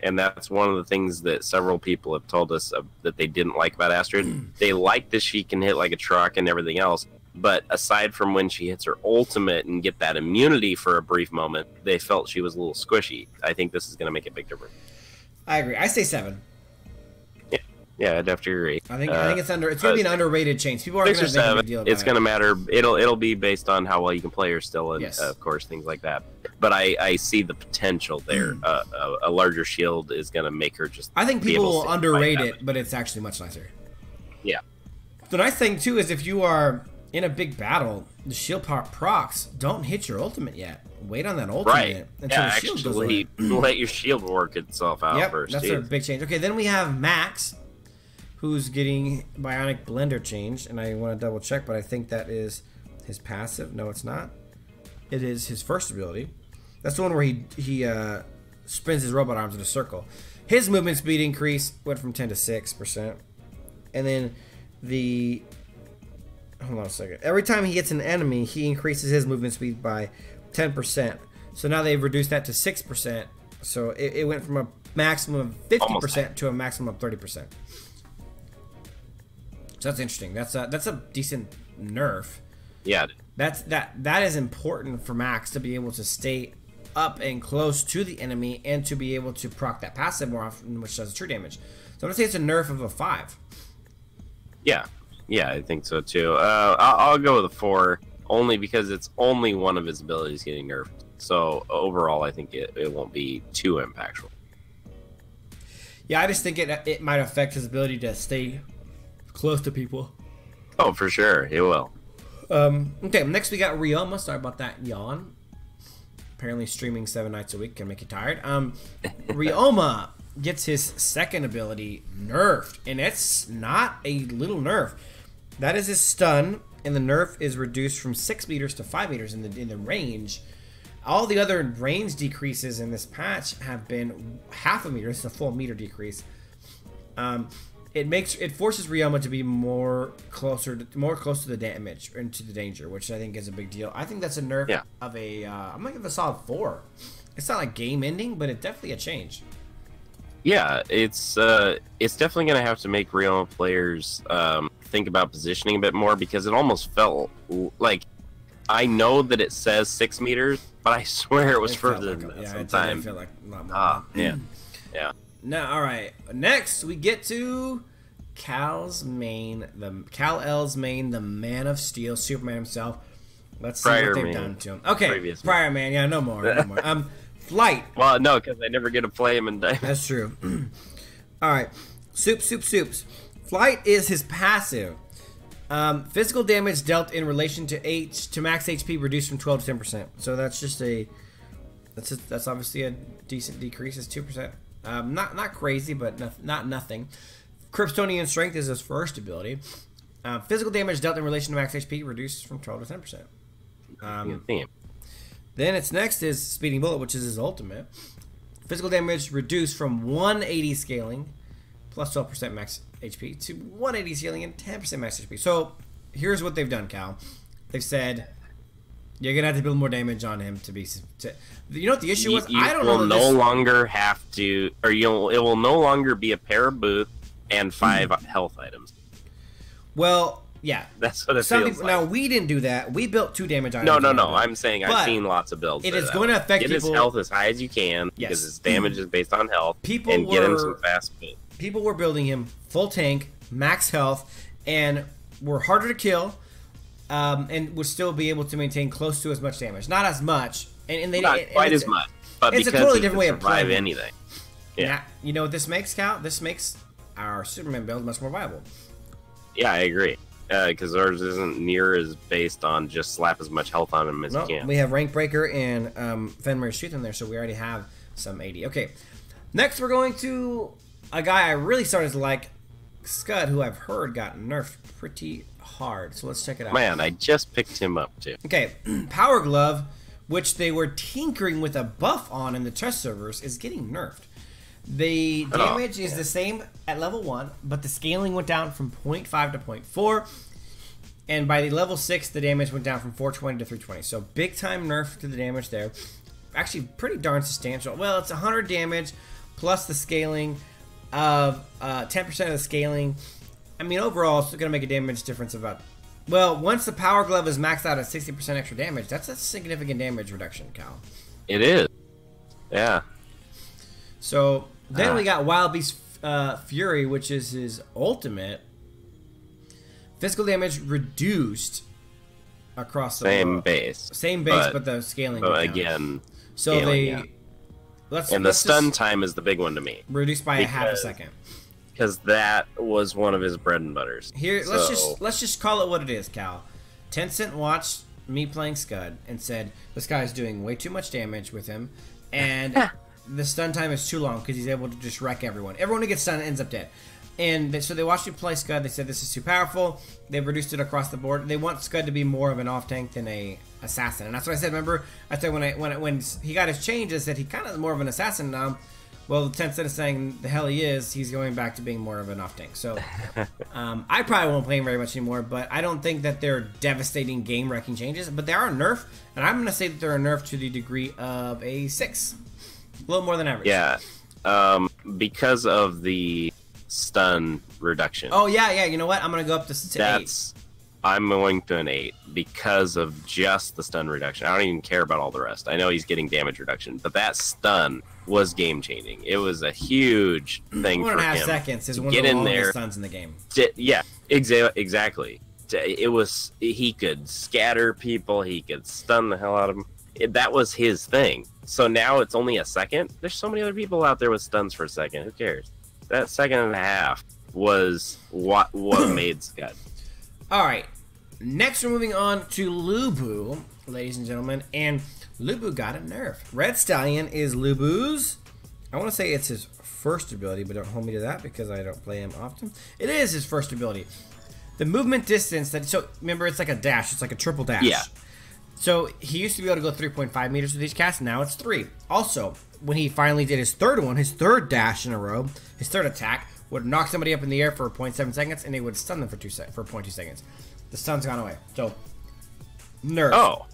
Speaker 2: And that's one of the things that several people have told us that they didn't like about Astrid. They like that she can hit like a truck and everything else, but aside from when she hits her ultimate and get that immunity for a brief moment, they felt she was a little squishy. I think this is going to make a big difference.
Speaker 1: I agree. I say 7.
Speaker 2: Yeah, I'd have to agree.
Speaker 1: I think it's going to be an underrated change. People aren't going to make a big deal about it.
Speaker 2: It's going to matter. It'll be based on how well you can play her still, and of course things like that. But I see the potential there. A larger shield is going to make her just.
Speaker 1: I think people will underrate it, but it's actually much nicer.
Speaker 2: Yeah.
Speaker 1: The nice thing too is if you are in a big battle, the shield procs don't hit your ultimate yet. Wait on that ultimate until the shield goes away.
Speaker 2: Let your shield work itself out first.
Speaker 1: That's a big change. Okay, then we have Max, who's getting Bionic Blender changed, and I want to double check, but I think that is his passive. No, it's not. It is his first ability. That's the one where he spins his robot arms in a circle. His movement speed increase went from 10 to 6%, and then the hold on a second. Every time he hits an enemy, he increases his movement speed by 10%. So now they've reduced that to 6%. So it went from a maximum of 50% to a maximum of 30%. So that's interesting. That's a decent nerf.
Speaker 2: Yeah.
Speaker 1: That is important for Max to be able to stay up and close to the enemy and to be able to proc that passive more often, which does true damage. So I'm gonna say it's a nerf of a 5.
Speaker 2: Yeah, I think so too. I'll go with a 4, only because it's only one of his abilities getting nerfed. So overall, I think it won't be too impactful.
Speaker 1: Yeah, I just think it might affect his ability to stay close to people.
Speaker 2: Oh, for sure, it will.
Speaker 1: Okay, next we got Ryoma. Sorry about that yawn. Apparently streaming 7 nights a week can make you tired. Ryoma gets his second ability nerfed, and it's not a little nerf. That is his stun, and the nerf is reduced from 6 meters to 5 meters in the range. All the other range decreases in this patch have been half a meter. It's a full meter decrease. It forces Ryoma to be more close to the damage and to the danger, which I think is a big deal. I think that's a nerf of a. I'm gonna give it a solid 4. It's not like game ending, but it's definitely a change.
Speaker 2: Yeah, it's definitely gonna have to make Ryoma players think about positioning a bit more, because it almost felt like, I know that it says 6 meters, but I swear it was further than that sometimes.
Speaker 1: It felt like a lot more.
Speaker 2: Yeah.
Speaker 1: Now, all right. Next, we get to Kal-El's main, the Man of Steel, Superman himself. Let's see what they've done to him. Okay, Prior Man. Yeah, no more. Flight.
Speaker 2: Well, no, because I never get to play him in Diamond.
Speaker 1: That's true. All right, Soups. Flight is his passive. Physical damage dealt in relation to max HP reduced from 12 to 10%. So that's just that's obviously a decent decrease. It's 2%. Not crazy, but not nothing. Kryptonian Strength is his first ability. Physical damage dealt in relation to max HP reduced from 12 to 10%. Then its next is Speeding Bullet, which is his ultimate. Physical damage reduced from 180 scaling plus 12% max HP to 180 scaling and 10% max HP. So here's what they've done, Cal. They've said you're gonna have to build more damage on him to be. You know what the issue was? I don't know.
Speaker 2: Will no longer have to, or it will no longer be a pair of boots and 5 health items.
Speaker 1: Well, yeah,
Speaker 2: that's what it feels like.
Speaker 1: Now we didn't do that. We built 2 damage items.
Speaker 2: No. I'm saying I've seen lots of builds.
Speaker 1: It is going to affect
Speaker 2: people. Get his health as high as you can, because his damage is based on health. Get him some fast speed.
Speaker 1: People were building him full tank, max health, and were harder to kill, and would still be able to maintain close to as much damage. Not as much, and they
Speaker 2: not quite as much. But
Speaker 1: it's a totally different way of playing
Speaker 2: anything. Yeah.
Speaker 1: Now, you know what this makes, Cal? This makes our Superman build much more viable.
Speaker 2: Yeah, I agree. Because ours isn't near as based on just slap as much health on him as you can.
Speaker 1: We have Rank Breaker and Fenrir's Truth in there, so we already have some 80. Okay, next we're going to a guy I really started to like, Skud, who I've heard got nerfed pretty hard. So let's check it out.
Speaker 2: Man, I just picked him up too.
Speaker 1: Okay, Power Glove, which they were tinkering with a buff on in the test servers, is getting nerfed. The damage is the same at level 1, but the scaling went down from 0.5 to 0.4. And by the level 6, the damage went down from 420 to 320. So big time nerf to the damage there. actually pretty darn substantial. Well, it's 100 damage plus the scaling of 10% of the scaling. I mean, overall, it's going to make a damage difference of about... Well, once the Power Glove is maxed out at 60% extra damage, that's a significant damage reduction, Cal.
Speaker 2: It is. Yeah.
Speaker 1: So, then we got Wild Beast Fury, which is his ultimate. Physical damage reduced across the
Speaker 2: same base.
Speaker 1: Same base, but the scaling.
Speaker 2: But again,
Speaker 1: so
Speaker 2: scaling, and the stun time is the big one to me.
Speaker 1: Reduced by a half a second.
Speaker 2: Because that was one of his bread and butters.
Speaker 1: Here, let's just call it what it is, Cal. Tencent watched me playing Skud and said this guy's doing way too much damage with him, and the stun time is too long because he's able to just wreck everyone. Everyone who gets stunned ends up dead. And so they watched me play Skud. They said this is too powerful. They've reduced it across the board. They want Skud to be more of an off tank than a assassin, and that's what I said. Remember, I said when he got his change, I said he kind of is more of an assassin now. Well, Tencent is saying the hell he is. He's going back to being more of an off tank. So I probably won't play him very much anymore. But I don't think that they're devastating game wrecking changes. But they are a nerf, and I'm going to say that they're a nerf to the degree of a 6, a little more than average.
Speaker 2: Yeah, because of the stun reduction.
Speaker 1: Oh yeah. You know what? I'm gonna go up to 8.
Speaker 2: I'm going to an 8 because of just the stun reduction. I don't even care about all the rest. I know he's getting damage reduction, but that stun was game changing. It was a huge thing for him.
Speaker 1: 1.5 seconds is one of the longest stuns in the game.
Speaker 2: Yeah, exactly. It was, he could scatter people. He could stun the hell out of them. That was his thing. So now it's only a second. There's so many other people out there with stuns for a second. Who cares? That second and a half was what made Skud.
Speaker 1: All right, next we're moving on to Lubu, ladies and gentlemen, and Lubu got a nerf. Red Stallion is Lubu's, I want to say it's his first ability, but don't hold me to that because I don't play him often. It is his first ability. The movement distance, so remember it's like a dash, it's like a triple dash.
Speaker 2: Yeah.
Speaker 1: So he used to be able to go 3.5 meters with each cast, now it's 3. Also, when he finally did his third one, his third dash in a row, his third attack, would knock somebody up in the air for 0.7 seconds, and they would stun them for 0.2 seconds. The stun's gone away. So, nerf.
Speaker 2: Oh.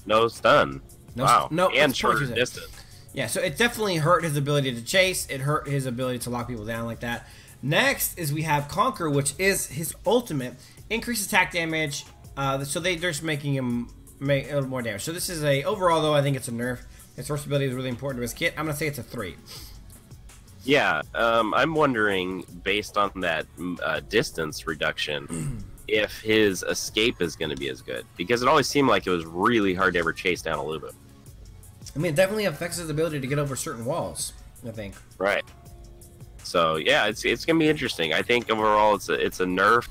Speaker 2: No stun. Wow.
Speaker 1: No,
Speaker 2: and shorter distance.
Speaker 1: Yeah, so it definitely hurt his ability to chase. It hurt his ability to lock people down like that. Next is we have Conquer, which is his ultimate. Increased attack damage. So they're just making him make a little more damage. So this is overall though, I think it's a nerf. His first ability is really important to his kit. I'm going to say it's a 3.
Speaker 2: Yeah, I'm wondering, based on that distance reduction, if his escape is going to be as good. Because it always seemed like it was really hard to ever chase down a Lubu.
Speaker 1: I mean, it definitely affects his ability to get over certain walls, I think.
Speaker 2: Right. So, yeah, it's going to be interesting. I think overall it's a nerf.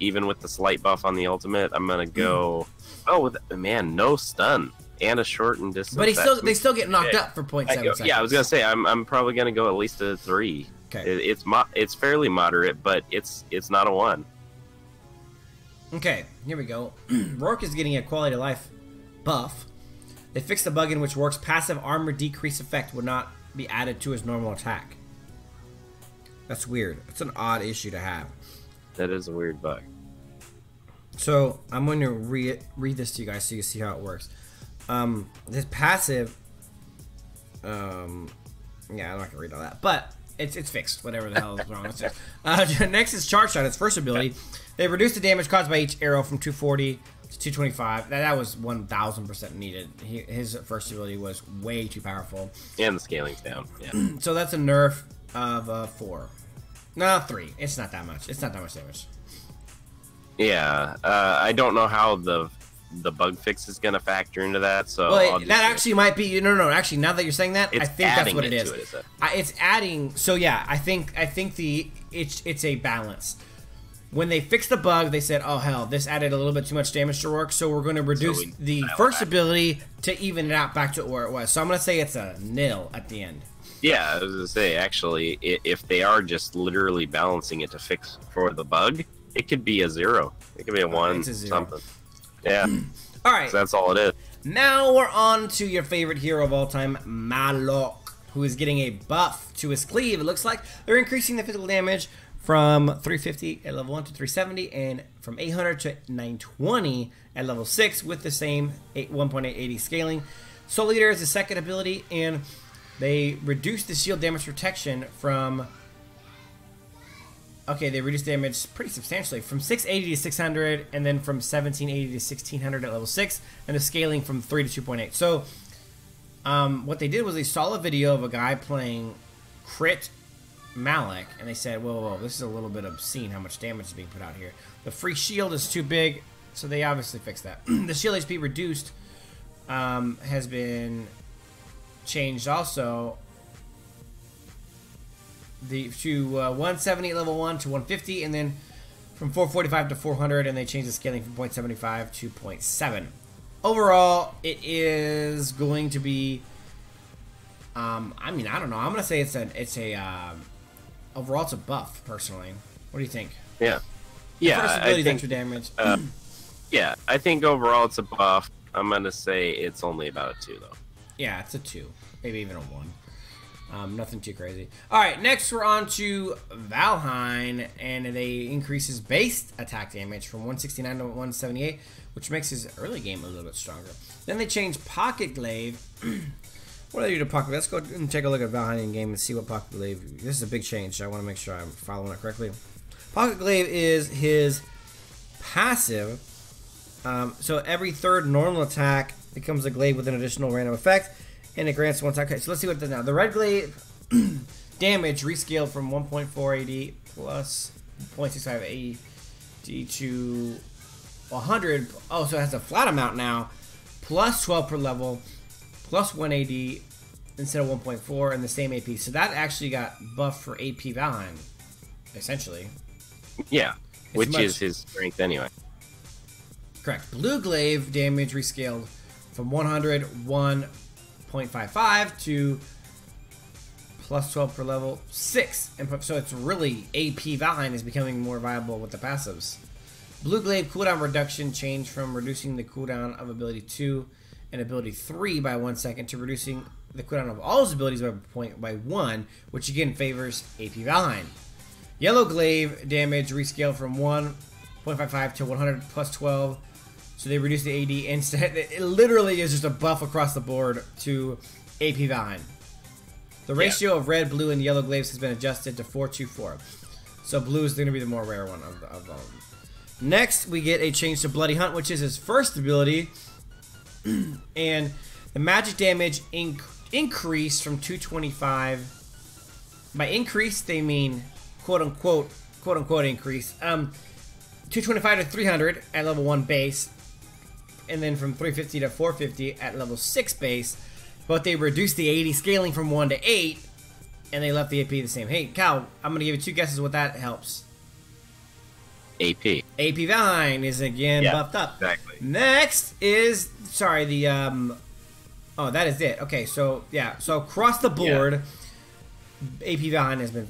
Speaker 2: Even with the slight buff on the ultimate, I'm going to go... Oh, man, no stun. And a shortened distance.
Speaker 1: But they still get knocked up for 0.7 seconds.
Speaker 2: Yeah, I was gonna say I'm probably gonna go at least a 3.
Speaker 1: Okay.
Speaker 2: It's fairly moderate, but it's not a 1.
Speaker 1: Okay, here we go. Rourke is getting a quality of life buff. They fixed the bug in which Rourke's passive armor decrease effect would not be added to his normal attack. That's weird. It's an odd issue to have.
Speaker 2: That is a weird bug.
Speaker 1: So I'm going to read this to you guys so you can see how it works. His passive, yeah, I'm not gonna read all that, but it's fixed. Whatever the hell is wrong with it. Next is Charge Shot. Its first ability, they reduced the damage caused by each arrow from 240 to 225. That was 1000% needed. His first ability was way too powerful.
Speaker 2: And the scaling's down. Yeah.
Speaker 1: So that's a nerf of 4. No, 3. It's not that much. It's not that much damage.
Speaker 2: Yeah, I don't know how the bug fix is going to factor into that. So
Speaker 1: well, that actually might be no. Actually, now that you're saying that, I think that's what it is. It's adding. So yeah, I think it's a balance. When they fixed the bug, they said, "Oh hell, this added a little bit too much damage to work, so we're going to reduce the first ability to even it out back to where it was." So I'm going to say it's a 0 at the end.
Speaker 2: Yeah, I was going to say actually, if they are just literally balancing it to fix for the bug, it could be a 0. It could be a 1
Speaker 1: it's a 0.
Speaker 2: something. Yeah.
Speaker 1: All right.
Speaker 2: So that's all it is.
Speaker 1: Now we're on to your favorite hero of all time, Malok, who is getting a buff to his cleave. It looks like they're increasing the physical damage from 350 at level 1 to 370, and from 800 to 920 at level 6 with the same 1.880 scaling. Soul Eater is the second ability, and they reduce the shield damage protection from... Okay, they reduce damage pretty substantially, from 680 to 600, and then from 1780 to 1600 at level 6, and the scaling from 3 to 2.8. So, what they did was they saw a video of a guy playing Crit Malik, and they said, whoa, this is a little bit obscene how much damage is being put out here. The free shield is too big, so they obviously fixed that. The shield HP reduced has been changed also. To 170 at level 1 to 150, and then from 445 to 400, and they changed the scaling from 0.75 to 0.7. Overall, it is going to be, I mean, I don't know. I'm going to say overall it's a buff, personally. What do you think?
Speaker 2: Yeah. Yeah,
Speaker 1: I think extra damage.
Speaker 2: Yeah, I think overall it's a buff. I'm going to say it's only about a 2, though.
Speaker 1: Yeah, it's a 2. Maybe even a 1. Nothing too crazy. Alright, next we're on to Valhein, and they increase his base attack damage from 169 to 178, which makes his early game a little bit stronger. Then they change Pocket Glaive. What do they do to Pocket Glaive? Let's go and take a look at Valhein in game and see what Pocket Glaive... This is a big change, so I want to make sure I'm following it correctly. Pocket Glaive is his passive. So every third normal attack becomes a glaive with an additional random effect, and it grants one attack. Okay, so let's see what it does now. The red glaive damage rescaled from 1.4 AD plus 0.65 AD to 100. Oh, so it has a flat amount now. Plus 12 per level, plus 1 AD instead of 1.4, and the same AP. So that actually got buffed for AP Valhein, essentially.
Speaker 2: Yeah, which is his strength anyway.
Speaker 1: Correct. Blue glaive damage rescaled from 101.55 to plus 12 per level 6, and so it's really AP Valhein is becoming more viable with the passives. Blue glaive cooldown reduction changed from reducing the cooldown of ability 2 and ability 3 by 1 second to reducing the cooldown of all his abilities by 1, which again favors AP Valhein. Yellow glaive damage rescaled from 1.55 to 100 plus 12. So they reduced the AD instead. It literally is just a buff across the board to AP Valhein. The ratio of red, blue, and yellow glaives has been adjusted to 4:4. So blue is going to be the more rare one of them. Next, we get a change to Bloody Hunt, which is his first ability. And the magic damage increased from 225. By increase, they mean quote-unquote increase. 225 to 300 at level 1 base, and then from 350 to 450 at level 6 base, but they reduced the 80 scaling from 1 to 8, and they left the AP the same. Hey, Cal, I'm going to give you 2 guesses what that helps.
Speaker 2: AP.
Speaker 1: AP Valhein is again buffed up.
Speaker 2: Exactly.
Speaker 1: Next is, sorry, the, oh, that is it. Okay, so, yeah, so across the board, AP Valhein has been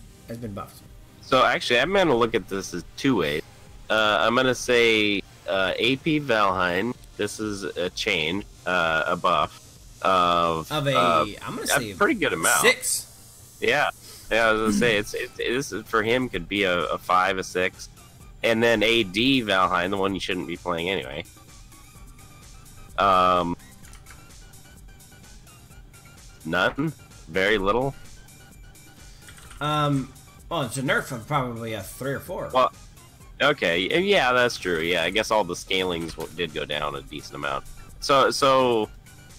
Speaker 1: buffed.
Speaker 2: So actually, I'm going to look at this as 2 ways. I'm going to say AP Valhein, this is a change, a buff of I'm going to say
Speaker 1: a
Speaker 2: pretty good amount.
Speaker 1: 6.
Speaker 2: Yeah. Yeah, I was going to say, this is, for him, could be a 5, a 6. And then AD Valhein, the one you shouldn't be playing anyway. None? Very little?
Speaker 1: Well, it's a nerf of probably a 3 or 4.
Speaker 2: Well, okay, yeah, that's true. Yeah, I guess all the scalings did go down a decent amount. So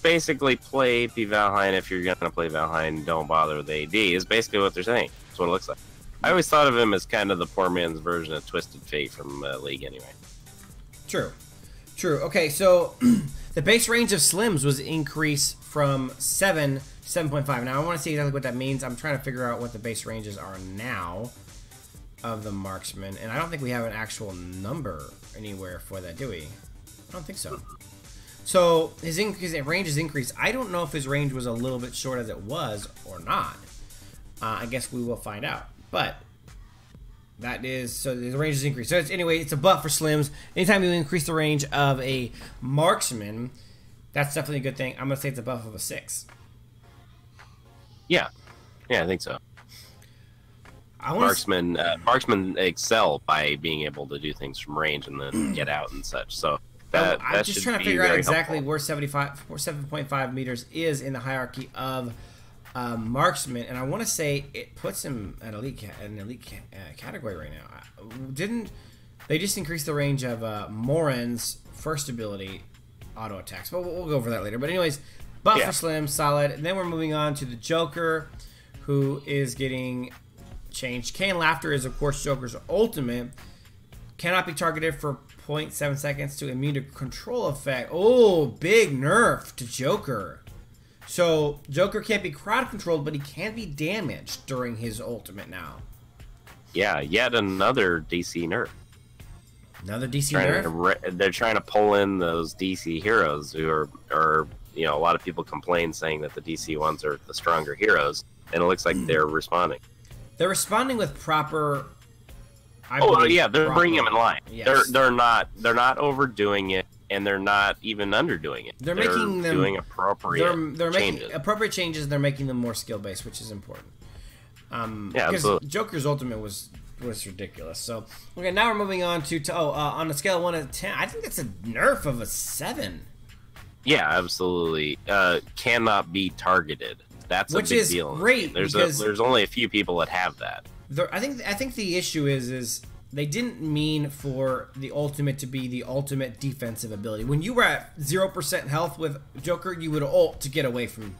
Speaker 2: basically, play AP Valhein if you're gonna play Valhein. Don't bother with AD. Is basically what they're saying. That's what it looks like. I always thought of him as kind of the poor man's version of Twisted Fate from League, anyway.
Speaker 1: True. Okay, so the base range of Slims was increased from 7 to 7.5. Now I want to see exactly what that means. I'm trying to figure out what the base ranges are now of the marksman, and I don't think we have an actual number anywhere for that, do we? I don't think so. So his range is increased. I don't know if his range was a little bit short as it was or not. I guess we will find out. But that is, so the range is increased. So anyway, it's a buff for Slims. Anytime you increase the range of a marksman, that's definitely a good thing. I'm gonna say it's a buff of a 6.
Speaker 2: Yeah, I think so. Marksmen excel by being able to do things from range and then get out and such. So
Speaker 1: I'm just trying to figure out exactly
Speaker 2: helpful.
Speaker 1: where 7.5 meters is in the hierarchy of marksman, and I want to say it puts him at elite category right now. Didn't they just increase the range of Morin's first ability auto attacks? But we'll go over that later. But anyways, buff for Slim, solid. And then we're moving on to the Joker, who is getting changed. Canned Laughter is of course Joker's ultimate. Cannot be targeted for 0.7 seconds to immune to control effect. Oh, big nerf to Joker. So Joker can't be crowd controlled, but he can be damaged during his ultimate now.
Speaker 2: Yeah, yet another DC nerf.
Speaker 1: Another DC nerf?
Speaker 2: They're trying to pull in those DC heroes who are, you know, a lot of people complain saying that the DC ones are the stronger heroes, and it looks like they're responding.
Speaker 1: They're responding with proper...
Speaker 2: yeah, they're bringing them in line.
Speaker 1: Yes.
Speaker 2: They're not overdoing it, and they're not even underdoing it.
Speaker 1: They're making them
Speaker 2: doing appropriate
Speaker 1: they're
Speaker 2: changes.
Speaker 1: making appropriate changes. And they're making them more skill based, which is important.
Speaker 2: Yeah,
Speaker 1: because
Speaker 2: absolutely.
Speaker 1: Joker's ultimate was ridiculous. So okay, now we're moving on to on a scale of 1 to 10. I think that's a nerf of a 7.
Speaker 2: Yeah, absolutely. Cannot be targeted. That's
Speaker 1: Which
Speaker 2: a big
Speaker 1: is
Speaker 2: deal.
Speaker 1: great.
Speaker 2: There's only a few people that have that.
Speaker 1: I think the issue is they didn't mean for the ultimate to be the ultimate defensive ability. When you were at 0% health with Joker, you would ult to get away from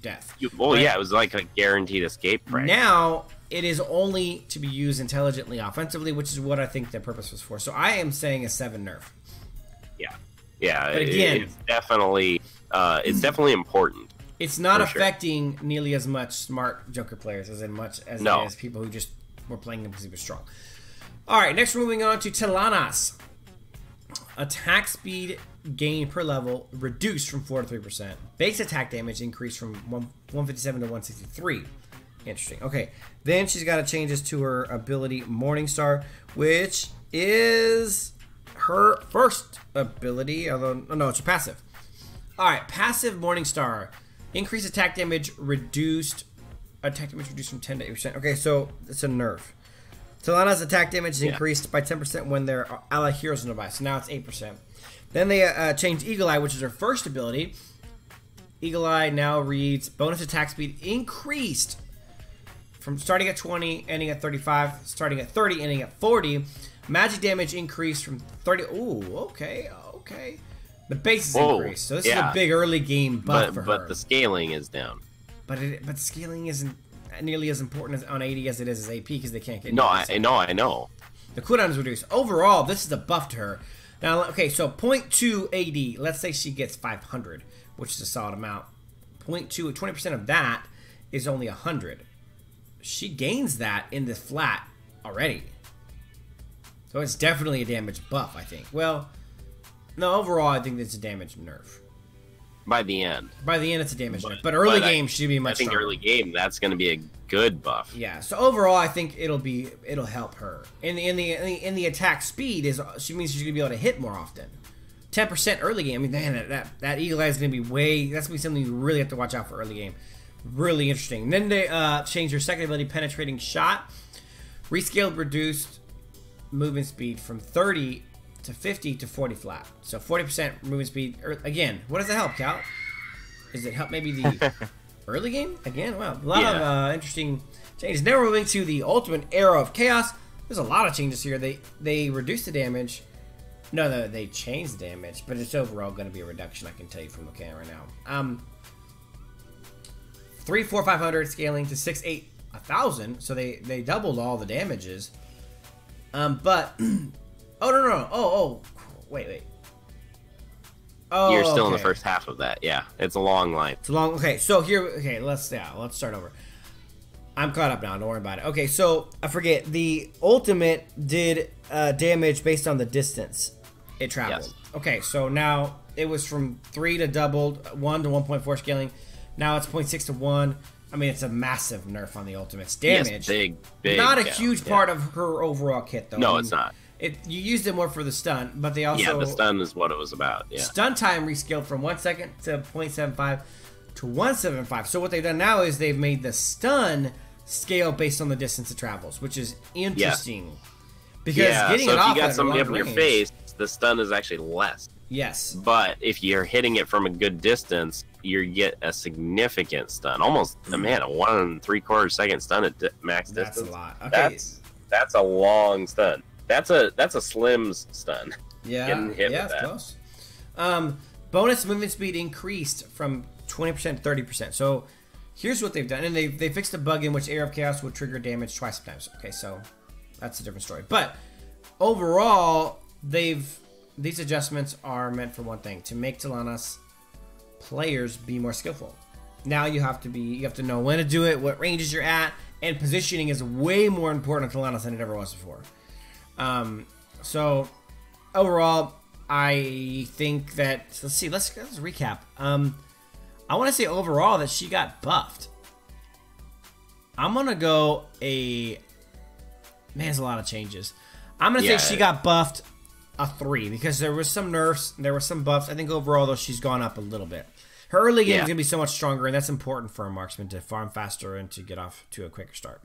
Speaker 1: death.
Speaker 2: Well, yeah, it was like a guaranteed escape frag.
Speaker 1: Now it is only to be used intelligently offensively, which is what I think the purpose was for. So I am saying a 7 nerf.
Speaker 2: Yeah.
Speaker 1: But again,
Speaker 2: it's definitely important.
Speaker 1: It's not affecting nearly as much smart Joker players as it is people who just were playing him because he was strong. Alright, next we're moving on to Tel'Annas. Attack speed gain per level reduced from 4 to 3%. Base attack damage increased from 157 to 163. Interesting. Okay, then she's got to changes to her ability Morningstar, which is her first ability, although no, it's a passive. Alright, passive Morningstar. Increased attack damage reduced. Attack damage reduced from 10 to 8%. Okay, so it's a nerf. Tel'Annas' attack damage is increased by 10% when their ally heroes are nearby. So now it's 8%. Then they changed Eagle Eye, which is her first ability. Eagle Eye now reads bonus attack speed increased from starting at 20, ending at 35, starting at 30, ending at 40. Magic damage increased from 30. Ooh, okay. The base is increased, so this is a big early game buff for her.
Speaker 2: But the scaling is down.
Speaker 1: But scaling isn't nearly as important on 80 as it is as AP because they can't get.
Speaker 2: No, I know.
Speaker 1: The cooldown is reduced. Overall, this is a buff to her. Now, okay, so 0.2 AD. Let's say she gets 500, which is a solid amount. 20% of that is only 100. She gains that in the flat already. So it's definitely a damage buff, I think. Well, no, overall, I think it's a damage nerf.
Speaker 2: By the end.
Speaker 1: It's a damage nerf. But early game should be much stronger.
Speaker 2: Early game, that's going to be a good buff.
Speaker 1: Yeah. So overall, I think it'll help her. In the attack speed she means she's going to be able to hit more often. 10% early game. I mean, man, that Eagle Eye is going to be that's going to be something you really have to watch out for early game. Really interesting. And then they changed her second ability, Penetrating Shot. Rescaled, reduced movement speed from 30 to 50 to 40 flat. So 40% movement speed. Again, what does that help, Cal? Does it help maybe the early game? Again, wow. A lot of interesting changes. Now we're moving to the ultimate Era of Chaos. There's a lot of changes here. They reduced the damage. No, they changed the damage, but it's overall going to be a reduction, I can tell you from looking at it right now. 3, 4, 500 scaling to 6, 8, 1,000. So they doubled all the damages. But oh no. Oh, wait. Oh,
Speaker 2: you're still in the first half of that. Yeah, it's a long line.
Speaker 1: It's a long. Okay, so here. Okay, let's start over. I'm caught up now. Don't worry about it. Okay, so I forget. The ultimate did damage based on the distance it traveled.
Speaker 2: Yes.
Speaker 1: Okay, so now it was from 3 to doubled, 1 to 1.4 scaling. Now it's 0.6 to 1. I mean, it's a massive nerf on the ultimate's damage.
Speaker 2: Yes, big.
Speaker 1: Not a huge part of her overall kit, though.
Speaker 2: No, it's not.
Speaker 1: You used it more for the stun, but they also...
Speaker 2: Yeah, the stun is what it was about, yeah.
Speaker 1: Stun time rescaled from 1 second to 0.75 to 1.75. So what they've done now is they've made the stun scale based on the distance it travels, which is interesting.
Speaker 2: Yeah.
Speaker 1: Because getting it off
Speaker 2: if you got somebody up in your face, the stun is actually less.
Speaker 1: Yes.
Speaker 2: But if you're hitting it from a good distance, you get a significant stun. Almost, man, a 1 3/4 second stun at max distance.
Speaker 1: That's a lot. Okay.
Speaker 2: That's a long stun. That's a Slim's stun.
Speaker 1: Yeah.
Speaker 2: Getting hit with
Speaker 1: it's
Speaker 2: that.
Speaker 1: Close. Bonus movement speed increased from 20% to 30%. So here's what they've done. And they fixed a bug in which Air of Chaos will trigger damage twice sometimes. Okay, so that's a different story. But overall, these adjustments are meant for one thing, to make Tel'Annas players be more skillful. Now you have to know when to do it, what ranges you're at, and positioning is way more important on Tel'Annas than it ever was before. So overall, I think that, let's recap. I want to say overall that she got buffed. I'm gonna go man, there's a lot of changes. I'm gonna say she got buffed a 3 because there was some nerfs, there were some buffs. I think overall though she's gone up a little bit. Her early game is gonna be so much stronger, and that's important for a marksman to farm faster and to get off to a quicker start.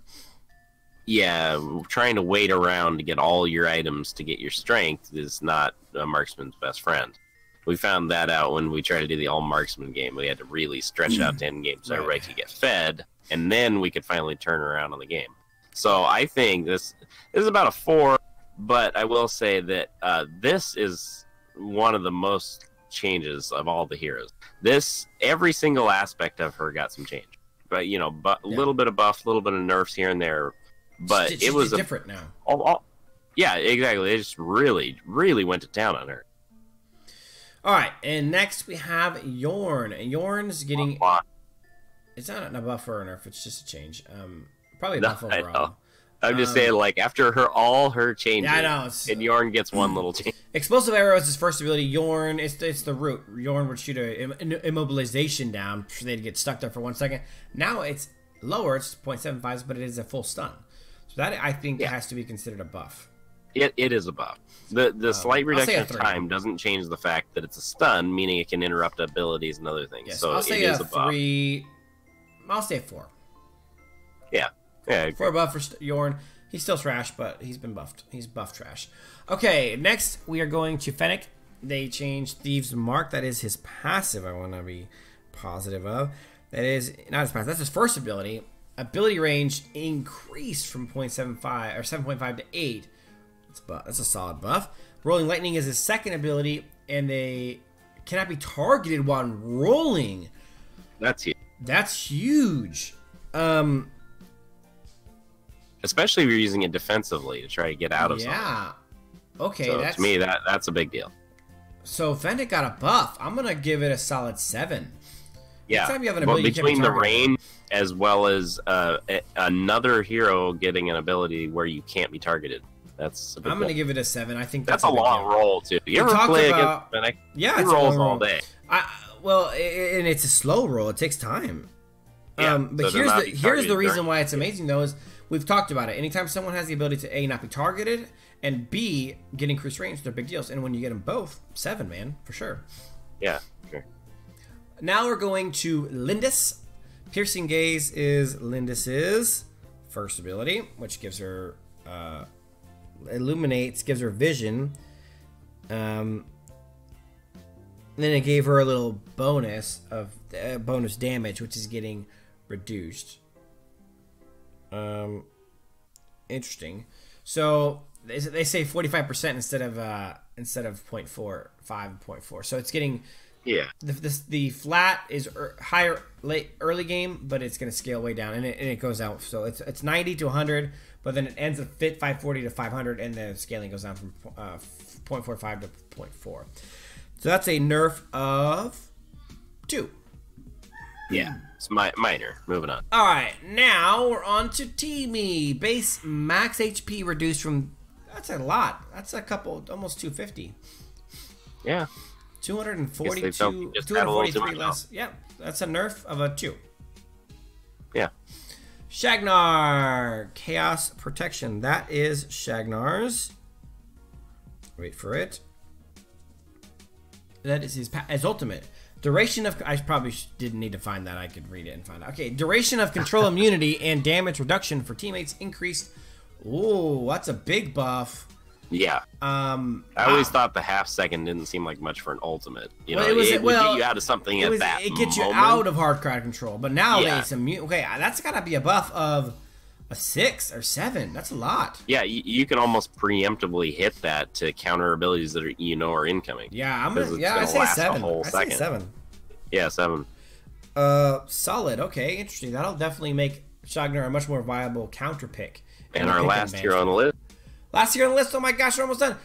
Speaker 2: Yeah, trying to wait around to get all your items to get your strength is not a marksman's best friend. We found that out when we tried to do the all marksman game. We had to really stretch out to end game so everybody could get fed, and then we could finally turn around on the game. So I think this is about a 4, but I will say that this is one of the most changes of all the heroes. Every single aspect of her got some change, but a little bit of buff, a little bit of nerfs here and there. But it was
Speaker 1: different now.
Speaker 2: Yeah, exactly. They just really, really went to town on her.
Speaker 1: All right, and next we have Yorn. And Yorn's getting... It's not a buff or a nerf, it's just a change. Probably a buff overall.
Speaker 2: I'm just saying, like, after all her changes,
Speaker 1: I know,
Speaker 2: and Yorn gets one little change.
Speaker 1: Explosive Arrow is his first ability. Yorn, it's the root. Yorn would shoot an immobilization down, so they'd get stuck there for 1 second. Now it's lower, it's 0.75, but it is a full stun. So that, I think, has to be considered a buff.
Speaker 2: It is a buff. The slight reduction of time doesn't change the fact that it's a stun, meaning it can interrupt abilities and other things.
Speaker 1: Yes,
Speaker 2: so
Speaker 1: I'll say
Speaker 2: it is a
Speaker 1: 3. I'll say 4.
Speaker 2: Yeah.
Speaker 1: 4 buff for Yorn. He's still trash, but he's been buffed. He's buff trash. Okay, next we are going to Fennik. They changed Thieves' Mark. That is his passive. I want to be positive of. That is not his passive. That's his first ability. Ability range increased from 0.75 or 7.5 to 8. That's a solid buff. Rolling Lightning is his second ability, and they cannot be targeted while rolling.
Speaker 2: That's huge.
Speaker 1: That's huge.
Speaker 2: Especially if you're using it defensively to try to get out of something.
Speaker 1: Yeah. Okay.
Speaker 2: So to me, that's a big deal.
Speaker 1: So Fennik got a buff. I'm gonna give it a solid 7.
Speaker 2: Yeah.
Speaker 1: Next time you have an ability,
Speaker 2: between the range as well as another hero getting an ability where you can't be targeted. That's a big
Speaker 1: I'm gonna give it a 7. I think
Speaker 2: that's a long roll too. You ever play against Fennik?
Speaker 1: Yeah,
Speaker 2: he rolls all day.
Speaker 1: And it's a slow roll. It takes time.
Speaker 2: Yeah,
Speaker 1: but here's the reason why it's amazing though is we've talked about it. Anytime someone has the ability to A, not be targeted, and B, get increased range, they're big deals. And when you get them both, 7, man, for sure.
Speaker 2: Yeah, sure.
Speaker 1: Now we're going to Lindis. Piercing Gaze is Lindis's first ability, which gives her illuminates, gives her vision. Then it gave her a little bonus of bonus damage, which is getting reduced. Interesting. So they say 45% instead of 0.45, 0.4. So it's getting the flat is higher early game, but it's going to scale way down, and it goes out. So it's 90 to 100, but then it ends at 540 to 500, and the scaling goes down from 0.45 to 0.4. So that's a nerf of 2.
Speaker 2: Yeah, it's minor. Moving on.
Speaker 1: All right, now we're on to Teemee. Base max HP reduced from... That's a lot. That's a couple, almost 250.
Speaker 2: Yeah.
Speaker 1: 242, 243 less. Yeah, that's a nerf of a 2.
Speaker 2: Yeah.
Speaker 1: Shagnar. Chaos Protection. That is Shagnar's. Wait for it. That is his ultimate. Duration of... I probably didn't need to find that. I could read it and find out. Okay, duration of control immunity and damage reduction for teammates increased. Ooh, that's a big buff.
Speaker 2: Yeah. I always thought the half second didn't seem like much for an ultimate. You know, it would get you out of something at that moment.
Speaker 1: It gets you out of hard crowd control. But nowadays, okay, that's got to be a buff of a 6 or 7. That's a lot.
Speaker 2: Yeah, you can almost preemptively hit that to counter abilities that are incoming.
Speaker 1: Yeah, I say 7. I say 7.
Speaker 2: Yeah, 7.
Speaker 1: Solid. Okay, interesting. That'll definitely make Shogner a much more viable counter pick.
Speaker 2: And our last hero on the list.
Speaker 1: Last hero on the list. Oh my gosh, we're almost done.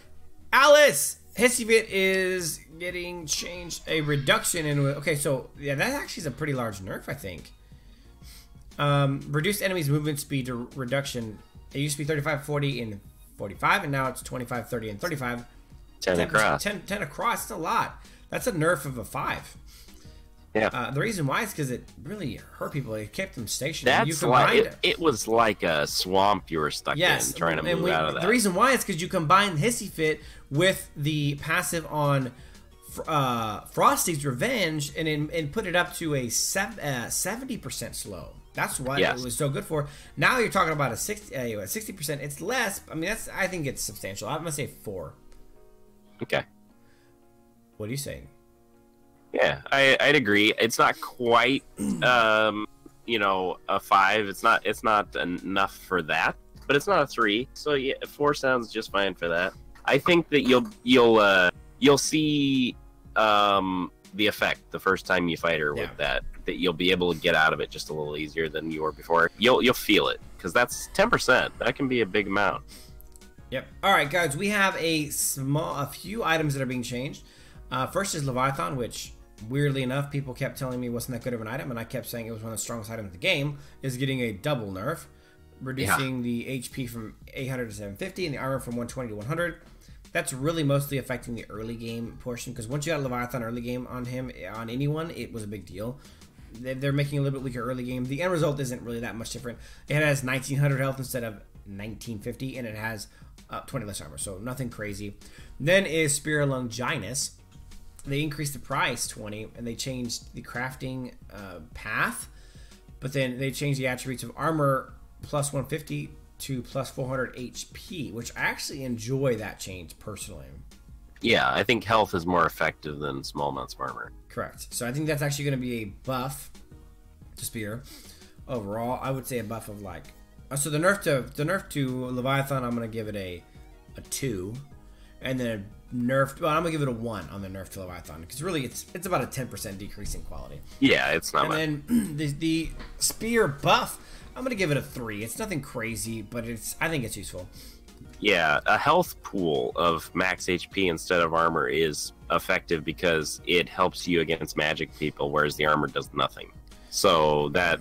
Speaker 1: Alice! Hissivit is getting changed. A reduction in... Okay, so, yeah, that actually is a pretty large nerf, I think. Reduced enemies' movement speed to reduction. It used to be 35, 40, and 45, and now it's 25, 30, and 35.
Speaker 2: 10 across.
Speaker 1: 10 across. It's a lot. That's a nerf of a 5.
Speaker 2: Yeah.
Speaker 1: The reason why is because it really hurt people. It kept them stationary.
Speaker 2: That's it was like a swamp you were stuck in trying to move out of that.
Speaker 1: The reason why is because you combine Hissifit with the passive on Frosty's Revenge and put it up to a 70% slow. That's what it was so good for. Now you're talking about a 60%. It's less. I mean, I think it's substantial. I'm gonna say 4.
Speaker 2: Okay.
Speaker 1: What are you saying?
Speaker 2: Yeah, I'd agree. It's not quite, a 5. It's not enough for that, but it's not a 3. So yeah, 4 sounds just fine for that. I think that you'll see the effect the first time you fight her with that you'll be able to get out of it just a little easier than you were before. You'll feel it because that's 10%. That can be a big amount.
Speaker 1: Yep. All right, guys, we have a few items that are being changed. First is Leviathan, which weirdly enough, people kept telling me wasn't that good of an item, and I kept saying it was one of the strongest items in the game, is getting a double nerf, reducing the HP from 800 to 750 and the armor from 120 to 100. That's really mostly affecting the early game portion, because once you got Leviathan early game on him, on anyone, it was a big deal. They're making a little bit weaker early game. The end result isn't really that much different. It has 1900 health instead of 1950, and it has 20 less armor, so nothing crazy. Then is Spear Longinus. They increased the price 20, and they changed the crafting path, but then they changed the attributes of armor plus 150 to plus 400 HP, which I actually enjoy that change personally.
Speaker 2: Yeah, I think health is more effective than small amounts of armor.
Speaker 1: Correct. So I think that's actually going to be a buff to Spear. Overall, I would say a buff of like... So the nerf to Leviathan, I'm going to give it a 2. And then nerf, well, I'm going to give it a 1 on the nerf to Leviathan. Because really, it's about a 10% decrease in quality.
Speaker 2: Yeah, it's not much.
Speaker 1: And then the Spear buff, I'm going to give it a 3. It's nothing crazy, but I think it's useful.
Speaker 2: Yeah, a health pool of max HP instead of armor is effective because it helps you against magic people, whereas the armor does nothing. So that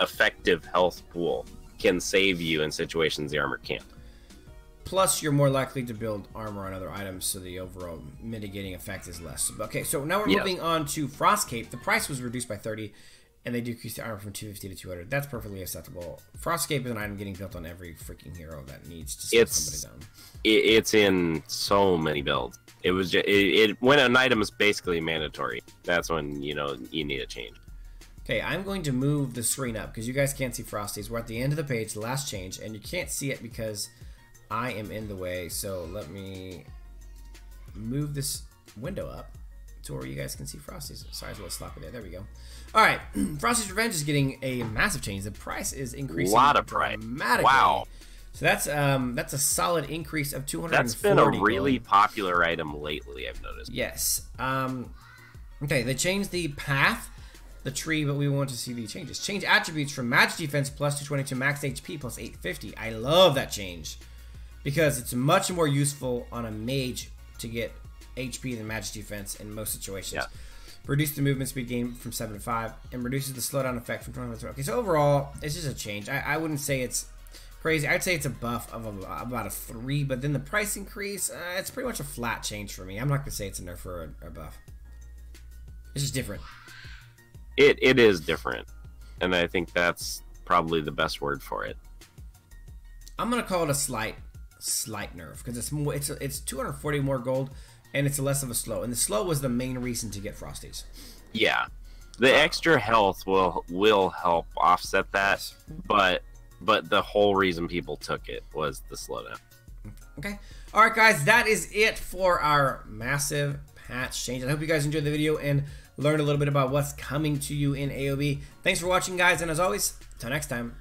Speaker 2: effective health pool can save you in situations the armor can't.
Speaker 1: Plus, you're more likely to build armor on other items, so the overall mitigating effect is less. Okay, so now we're moving on to Frostcape. The price was reduced by 30. And they decrease the armor from 250 to 200. That's perfectly acceptable. Frostcape is an item getting built on every freaking hero that needs to slow somebody down.
Speaker 2: It's in so many builds. It was when an item is basically mandatory. That's when you need a change.
Speaker 1: Okay, I'm going to move the screen up because you guys can't see Frosty's. We're at the end of the page, the last change, and you can't see it because I am in the way. So let me move this window up to where you guys can see Frosty's. Sorry, it's a little sloppy there. There we go. All right, Frosty's Revenge is getting a massive change. The price is increasing dramatically.
Speaker 2: Wow.
Speaker 1: So that's a solid increase of 240.
Speaker 2: That's been a really popular item lately, I've noticed.
Speaker 1: Yes. Okay, they changed the path, the tree, but we want to see the changes. Change attributes from magic defense plus 220 to max HP plus 850. I love that change because it's much more useful on a mage to get HP than magic defense in most situations. Yeah. Reduce the movement speed gain from 7 to 5, and reduces the slowdown effect from 25 to 20. Okay, so overall, it's just a change. I wouldn't say it's crazy. I'd say it's a buff of about a 3, but then the price increase, it's pretty much a flat change for me. I'm not going to say it's a nerf or a buff. It's just different.
Speaker 2: It is different, and I think that's probably the best word for it.
Speaker 1: I'm going to call it a slight nerf, because it's 240 more gold, and it's less of a slow. And the slow was the main reason to get Frosties.
Speaker 2: Yeah. The extra health will help offset that, but the whole reason people took it was the slowdown.
Speaker 1: Okay. All right, guys, that is it for our massive patch change. I hope you guys enjoyed the video and learned a little bit about what's coming to you in AOV. Thanks for watching, guys, and as always, until next time.